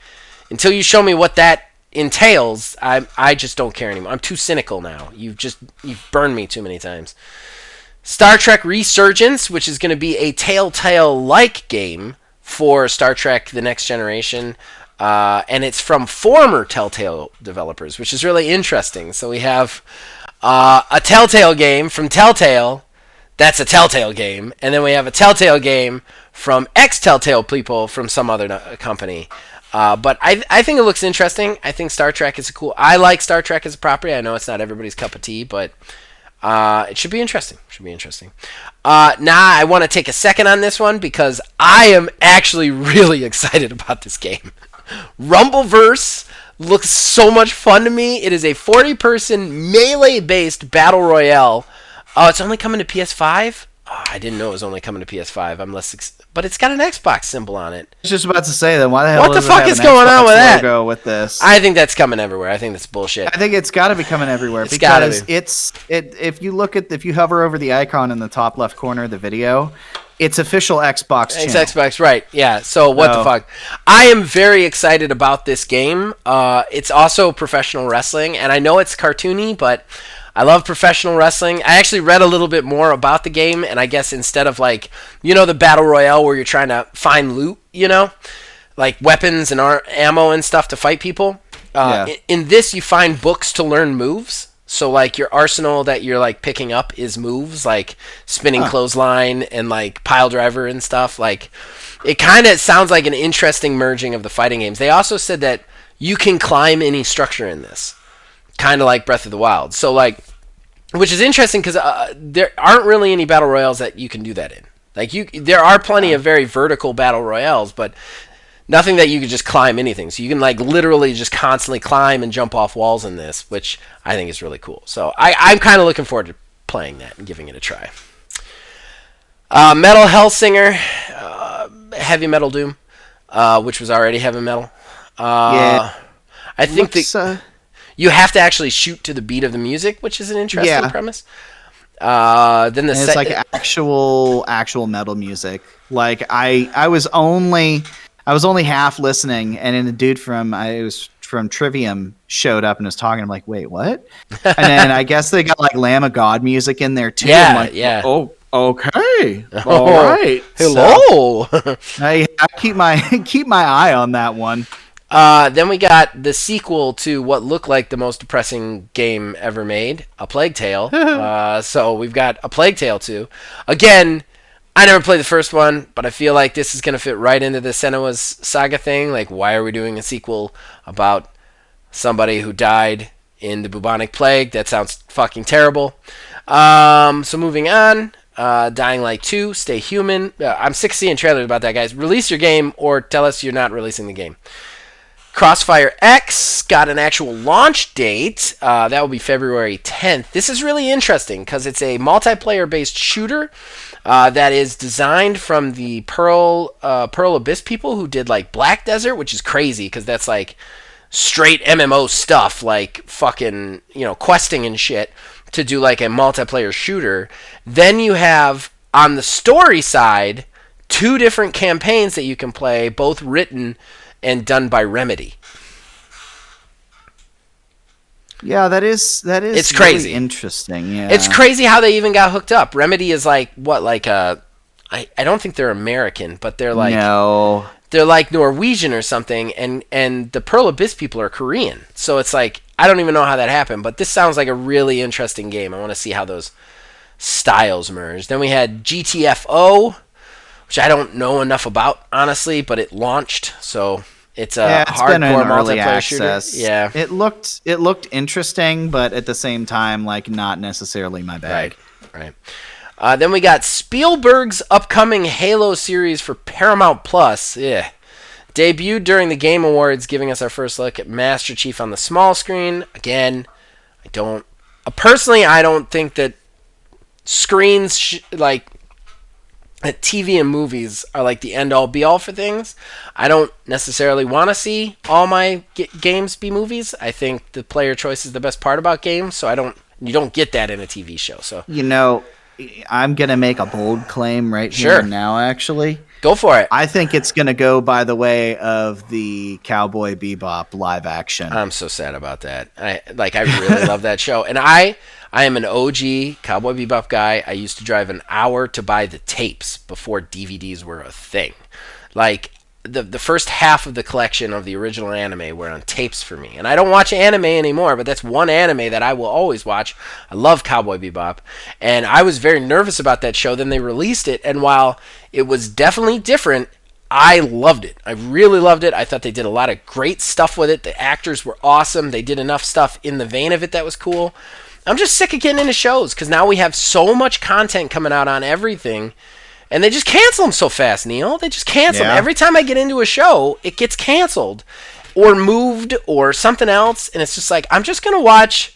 until you show me what that entails, I just don't care anymore. I'm too cynical now. You've burned me too many times. Star Trek Resurgence, which is going to be a Telltale-like game for Star Trek The Next Generation, and it's from former Telltale developers, which is really interesting. So we have a Telltale game from Telltale that's a Telltale game, and then we have a Telltale game from ex-Telltale people from some other company. But I think it looks interesting. I think Star Trek is I like Star Trek as a property. I know it's not everybody's cup of tea, but it should be interesting. Now I want to take a second on this one because I am actually really excited about this game. Rumbleverse looks so much fun to me. It is a 40-person melee-based battle royale. Oh, it's only coming to PS5? Oh, I didn't know it was only coming to PS5. But it's got an Xbox symbol on it. I was just about to say, then why the hell what the fuck is going on with that? Logo with this? I think that's coming everywhere. I think that's bullshit. I think it's got to be coming everywhere It's gotta because be. if you hover over the icon in the top left corner of the video, it's official Xbox channel. It's Xbox, right? Yeah. So what the fuck? I am very excited about this game. It's also professional wrestling, and I know it's cartoony, but I love professional wrestling. I actually read a little bit more about the game, and I guess instead of like, the battle royale where you're trying to find loot, like weapons and ammo and stuff to fight people, in this you find books to learn moves. So like your arsenal that you're like picking up is moves like spinning clothesline and like pile driver and stuff. Like it kind of sounds like an interesting merging of the fighting games. They also said that you can climb any structure in this. Kind of like Breath of the Wild. So, like, which is interesting because there aren't really any battle royales that you can do that in. Like, there are plenty of very vertical battle royales, but nothing that you can just climb anything. So you can, like, literally just constantly climb and jump off walls in this, which I think is really cool. So I'm kind of looking forward to playing that and giving it a try. Metal Hellsinger, Heavy Metal Doom, which was already heavy metal. I think you have to actually shoot to the beat of the music, which is an interesting premise. Then it's like actual metal music. Like I was only half listening, and then the dude from Trivium showed up and was talking. I'm like, wait, what? And then I guess they got like Lamb of God music in there too. Yeah, I'm like, oh, okay, all right. Hello. So, I keep my eye on that one. Then we got the sequel to what looked like the most depressing game ever made, A Plague Tale. So we've got A Plague Tale 2. Again, I never played the first one, but I feel like this is going to fit right into the Senua's Saga thing. Like, why are we doing a sequel about somebody who died in the bubonic plague? That sounds fucking terrible. So moving on. Dying Light 2, Stay Human. I'm sick of seeing trailers about that, guys. Release your game or tell us you're not releasing the game. Crossfire X got an actual launch date. That will be February 10th. This is really interesting because it's a multiplayer-based shooter that is designed from the Pearl Abyss people who did like Black Desert, which is crazy because that's like straight MMO stuff, like fucking, questing and shit, to do like a multiplayer shooter. Then you have on the story side 2 different campaigns that you can play, both written and done by Remedy. Yeah, that is. It's crazy. Really interesting. Yeah, it's crazy how they even got hooked up. Remedy is like what, like I don't think they're American, but they're like no, they're like Norwegian or something, and the Pearl Abyss people are Korean. So it's like I don't even know how that happened, but this sounds like a really interesting game. I want to see how those styles merge. Then we had GTFO, which I don't know enough about honestly, but it launched, so. It's a hardcore multiplayer shooter. Yeah, it looked interesting, but at the same time, like not necessarily my bag. Right. Then we got Spielberg's upcoming Halo series for Paramount Plus. Yeah, debuted during the Game Awards, giving us our first look at Master Chief on the small screen. Again, I don't think that screens that TV and movies are like the end-all be-all for things. I don't necessarily want to see all my games be movies. I think the player choice is the best part about games, so you don't get that in a TV show. So I'm gonna make a bold claim right here and now. Actually, go for it. I think it's gonna go by the way of the Cowboy Bebop live action. I'm so sad about that. I really love that show, and I am an OG Cowboy Bebop guy. I used to drive an hour to buy the tapes before DVDs were a thing. Like, the first half of the collection of the original anime were on tapes for me. And I don't watch anime anymore, but that's one anime that I will always watch. I love Cowboy Bebop. And I was very nervous about that show. Then they released it, and while it was definitely different, I loved it. I really loved it. I thought they did a lot of great stuff with it. The actors were awesome. They did enough stuff in the vein of it that was cool. I'm just sick of getting into shows because now we have so much content coming out on everything, and they just cancel them so fast, Neil. They just cancel them. Every time I get into a show, it gets canceled or moved or something else, and it's just like, I'm just going to watch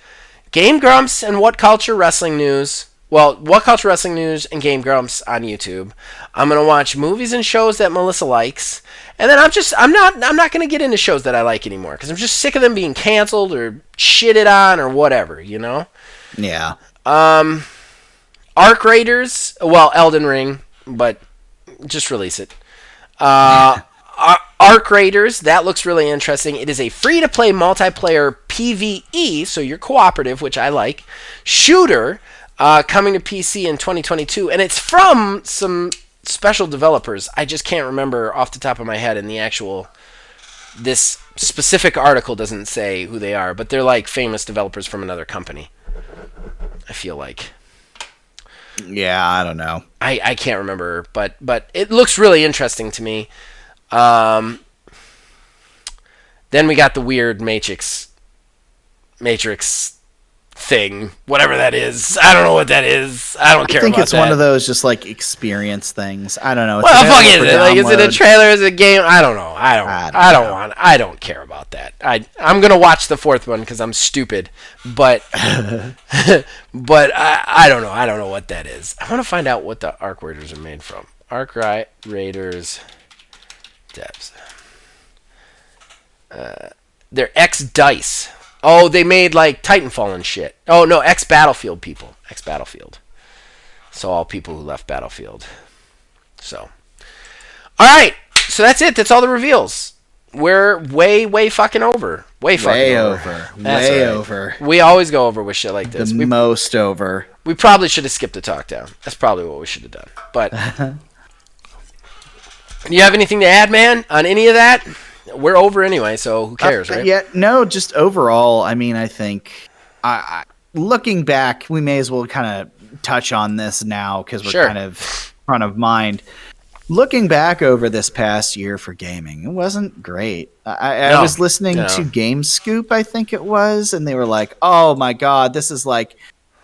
Game Grumps and What Culture Wrestling News. Well, What Culture Wrestling News and Game Grumps on YouTube. I'm going to watch movies and shows that Melissa likes. And then I'm not going to get into shows that I like anymore because I'm just sick of them being canceled or shitted on or whatever, Yeah. Arc Raiders, well, Elden Ring, but just release it. Arc Raiders, that looks really interesting. It is a free-to-play multiplayer PvE, so you're cooperative, which I like, shooter, coming to PC in 2022, and it's from some special developers. I just can't remember off the top of my head, and this specific article doesn't say who they are, but they're like famous developers from another company, I feel like. Yeah, I don't know. I can't remember, but it looks really interesting to me. Then we got the weird Matrix thing, whatever that is. I don't know what that is. I don't care about that. I think it's one of those just like experience things. I don't know. What the fuck is it? Like, is it a trailer? Is it a game? I don't know. I don't care about that. I'm gonna watch the 4th one because I'm stupid. But but I don't know. I don't know what that is. I want to find out what the Arc Raiders are made from. Arc Raiders devs. They're X-Dice. Oh, they made, like, Titanfall and shit. Oh, no, X-Battlefield people. X-Battlefield. So all people who left Battlefield. So. Alright, so that's it. That's all the reveals. We're way fucking over. Way over. Way over. We always go over with shit like this. Most over. We probably should have skipped the talk down. That's probably what we should have done. But, do you have anything to add, man, on any of that? We're over anyway, so who cares, right? Yeah, no, just overall, I mean, I think, looking back, we may as well kind of touch on this now because we're kind of front of mind. Looking back over this past year for gaming, it wasn't great. I was listening to Game Scoop, I think it was, and they were like, "Oh my god, this is like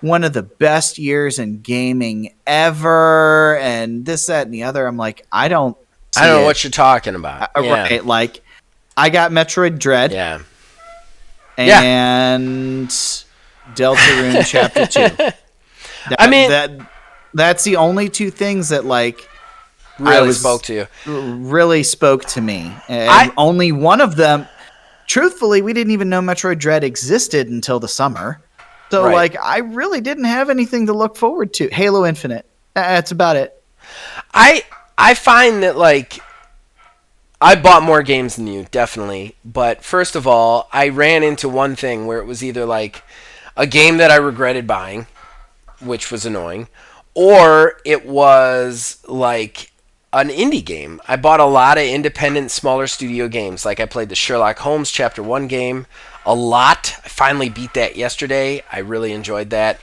one of the best years in gaming ever," and this, that, and the other. I'm like, I don't know what you're talking about. Right, like I got Metroid Dread, and Deltarune Chapter 2. That's the only two things that like really spoke to you. Really spoke to me. And only one of them. Truthfully, we didn't even know Metroid Dread existed until the summer. So, like, I really didn't have anything to look forward to. Halo Infinite. That's about it. I find that, like, I bought more games than you, definitely. But first of all, I ran into one thing where it was either, like, a game that I regretted buying, which was annoying, or it was, like, an indie game. I bought a lot of independent, smaller studio games. Like, I played the Sherlock Holmes Chapter 1 game a lot. I finally beat that yesterday. I really enjoyed that.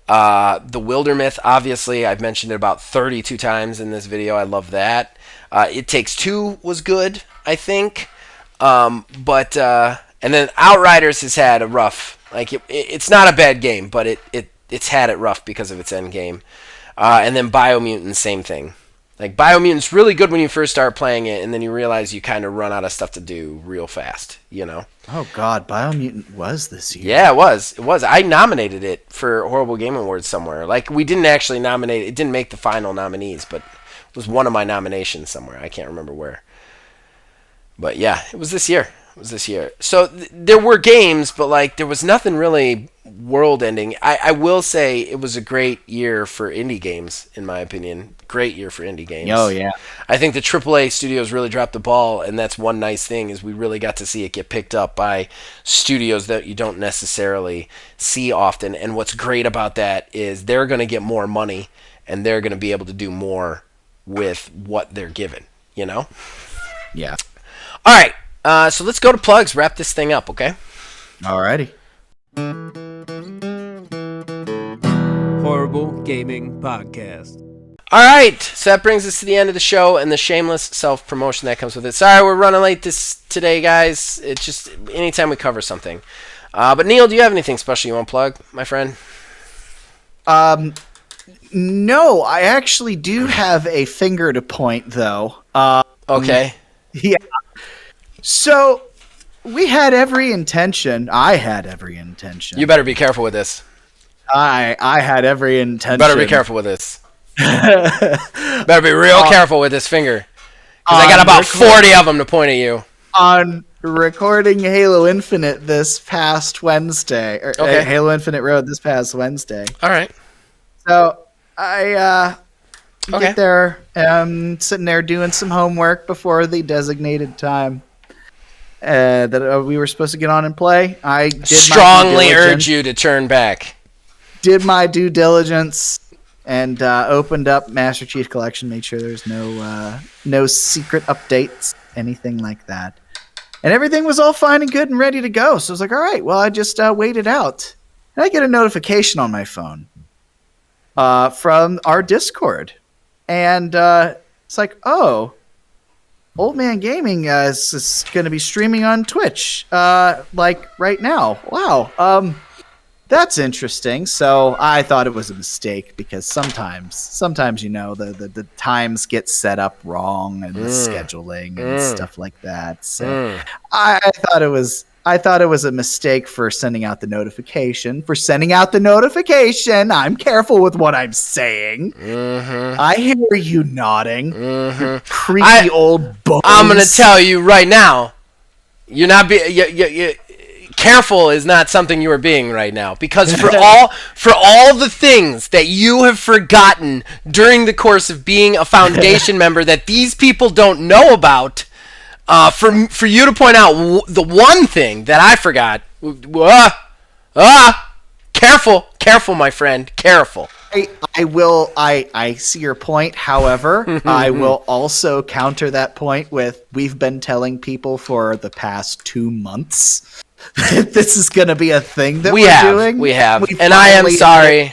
The Wildermyth, obviously, I've mentioned it about 32 times in this video. I love that. It Takes Two was good, I think. And then Outriders has had a rough... Like, it's not a bad game, but it's had it rough because of its end game. And then Biomutant, same thing. Like, Biomutant's really good when you first start playing it, and then you realize you kind of run out of stuff to do real fast, you know? Oh, God, Biomutant was this year. Yeah, it was. It was. I nominated it for Horrible Game Awards somewhere. Like, we didn't actually nominate it. It didn't make the final nominees, but it was one of my nominations somewhere. I can't remember where. But, yeah, it was this year. So there were games, but like there was nothing really world-ending. I will say it was a great year for indie games, in my opinion. Great year for indie games. Oh, yeah. I think the AAA studios really dropped the ball, and that's one nice thing is we really got to see it get picked up by studios that you don't necessarily see often. And what's great about that is they're going to get more money, and they're going to be able to do more with what they're given, you know? Yeah. All right. So let's go to plugs, wrap this thing up, okay? Alrighty. Horrible Gaming Podcast. All right, so that brings us to the end of the show and the shameless self-promotion that comes with it. Sorry, we're running late today, guys. It's just anytime we cover something. But Neil, do you have anything special you want to plug, my friend? No, I actually do have a finger to point, though. Okay. Yeah. So, we had every intention. I had every intention. You better be careful with this. I had every intention. Better be careful with this. Better be real careful with this finger. Because I got about 40 of them to point at you. On recording Halo Infinite this past Wednesday. Halo Infinite Road this past Wednesday. All right. So, I get there. Sitting there doing some homework before the designated time. That we were supposed to get on and play. I did strongly urge you to turn back. Did my due diligence and opened up Master Chief Collection. Made sure there's no secret updates, anything like that, and everything was all fine and good and ready to go. So I was like, all right, well, I just waited out, and I get a notification on my phone from our Discord, and it's like, oh. Old Man Gaming is going to be streaming on Twitch, like right now. Wow, that's interesting. So I thought it was a mistake because sometimes you know the times get set up wrong and the scheduling and stuff like that. So I thought it was a mistake for sending out the notification. I'm careful with what I'm saying. I hear you nodding. Creepy old bones. I'm gonna tell you right now. You're not careful is not something you are being right now, because for all the things that you have forgotten during the course of being a Foundation member that these people don't know about. For you to point out the one thing that I forgot, careful, my friend, careful. I see your point. However, I will also counter that point with we've been telling people for the past 2 months that this is going to be a thing that we're doing. We have, and I am sorry.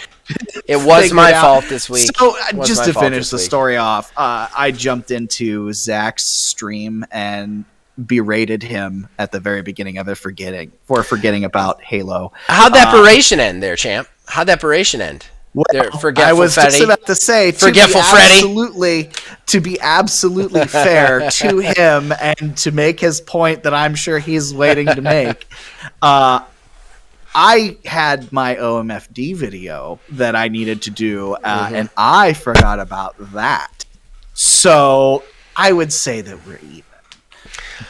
It was figured my out. fault this week. So It was just my to fault finish this the week. story off, I jumped into Zach's stream and berated him at the very beginning of it for forgetting about Halo. How'd that beration end there, champ? How'd that beration end? Well, Forgetful I was Freddy. just about to say, Forgetful Freddy. To be absolutely fair to him and to make his point that I'm sure he's waiting to make, I had my OMFD video that I needed to do, and I forgot about that. So I would say that we're even.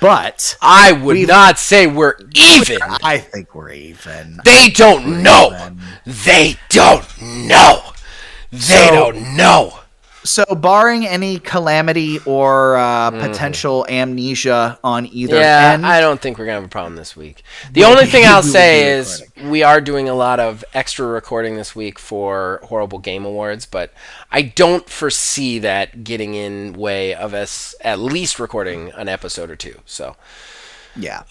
But I would not say we're even. I think we're even. They don't know. They don't know. They don't know. So, barring any calamity or potential amnesia on either end, I don't think we're gonna have a problem this week. The only thing I'll say is we are doing a lot of extra recording this week for Horrible Game Awards, but I don't foresee that getting in way of us at least recording an episode or two. So, yeah.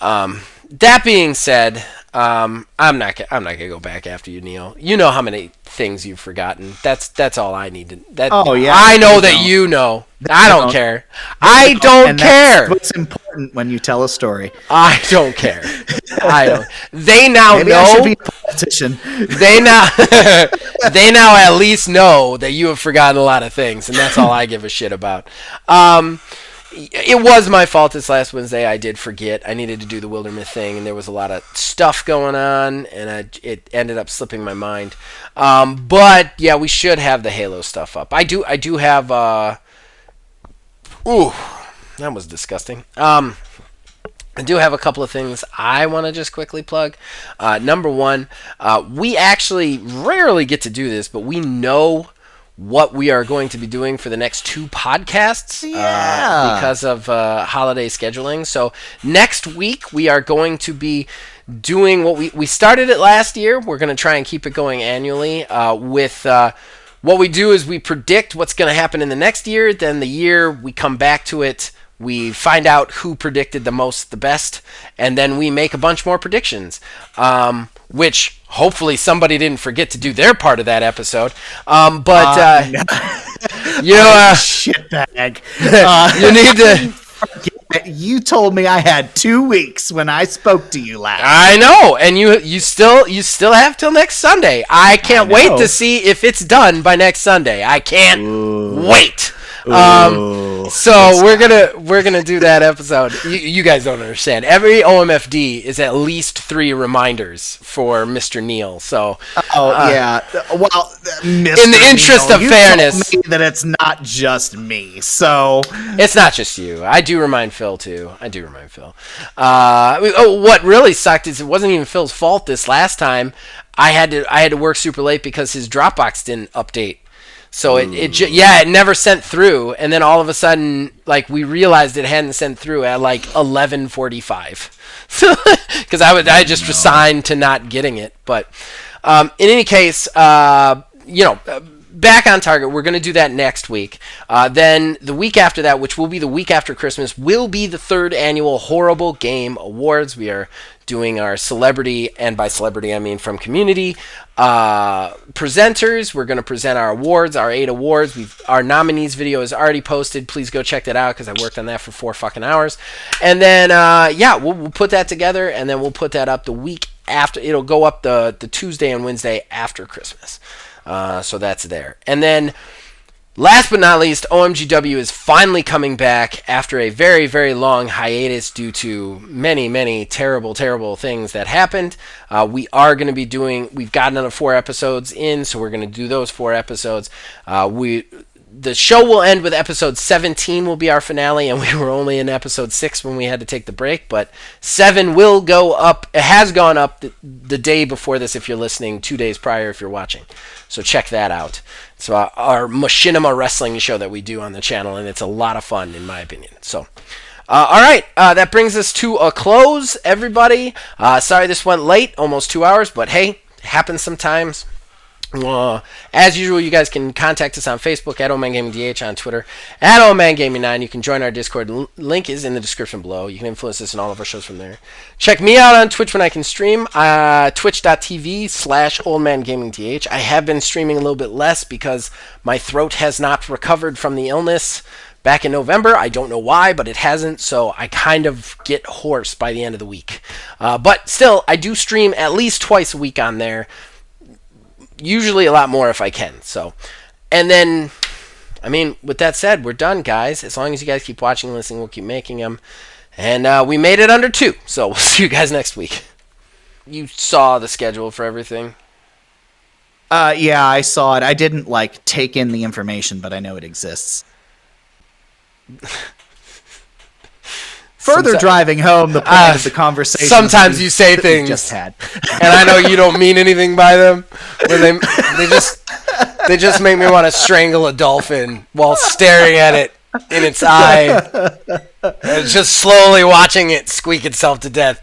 That being said, I'm not gonna go back after you, Neil. You know how many things you've forgotten. That's all I need to. I know that you know. I don't care. I don't care. That's what's important when you tell a story. I don't care. I don't. They now Maybe know. I should be a politician. They now. They now at least know that you have forgotten a lot of things, and that's all I give a shit about. It was my fault this last Wednesday. I did forget. I needed to do the Wildermyth thing, and there was a lot of stuff going on, and it ended up slipping my mind. But yeah, we should have the Halo stuff up. I do have. Ooh, that was disgusting. I do have a couple of things I want to just quickly plug. Number one, we actually rarely get to do this, but we know what we are going to be doing for the next 2 podcasts because of holiday scheduling. So next week we are going to be doing what we started it last year. We're going to try and keep it going annually with what we do is we predict what's going to happen in the next year. Then the year we come back to it, we find out who predicted the most, the best, and then we make a bunch more predictions, which hopefully somebody didn't forget to do their part of that episode. Shitbag. You need to. You told me I had 2 weeks when I spoke to you last. I know, and you still have till next Sunday. I can't wait to see if it's done by next Sunday. I can't wait. So we're gonna do that episode. You guys don't understand. Every OMFD is at least 3 reminders for Mr. Neil. So yeah. Well, in the interest of fairness, told me that it's not just me. So it's not just you. I do remind Phil too. What really sucked is it wasn't even Phil's fault this last time. I had to work super late because his Dropbox didn't update. So it never sent through, and then all of a sudden, like, we realized it hadn't sent through at like 11:45, because I just resigned to not getting it. But in any case, back on target. We're going to do that next week. Then the week after that, which will be the week after Christmas, will be the 3rd annual Horrible Game Awards. We are doing our celebrity, and by celebrity I mean from community, presenters. We're going to present our awards, our 8 awards. Our nominees video is already posted. Please go check that out because I worked on that for 4 fucking hours. And then, we'll put that together, and then we'll put that up the week after. It'll go up the Tuesday and Wednesday after Christmas. So that's there. And then, last but not least, OMGW is finally coming back after a very, very long hiatus due to many, many terrible, terrible things that happened. We are going to be we've got another 4 episodes in, so we're going to do those 4 episodes. The show will end with episode 17 will be our finale, and we were only in episode 6 when we had to take the break, but 7 will go up. It has gone up the day before this if you're listening, 2 days prior if you're watching. So check that out. It's our machinima wrestling show that we do on the channel, and it's a lot of fun in my opinion. So, all right, that brings us to a close, everybody. Sorry this went late, almost 2 hours, but hey, it happens sometimes. As usual, you guys can contact us on Facebook at OldManGamingDH, on Twitter at OldManGaming9. You can join our Discord. Link is in the description below. You can influence us in all of our shows from there. Check me out on Twitch when I can stream. Twitch.tv/OldManGamingDH. I have been streaming a little bit less because my throat has not recovered from the illness back in November. I don't know why, but it hasn't, so I kind of get hoarse by the end of the week. But still, I do stream at least twice a week on there. Usually a lot more if I can. So, and then, I mean, with that said, we're done, guys. As long as you guys keep watching and listening, we'll keep making them. And we made it under 2, so we'll see you guys next week. You saw the schedule for everything? Yeah, I saw it. I didn't, take in the information, but I know it exists. Further driving home the point of the conversation. Sometimes you say things just had, and I know you don't mean anything by them, but they just make me want to strangle a dolphin while staring at it in its eye, and just slowly watching it squeak itself to death.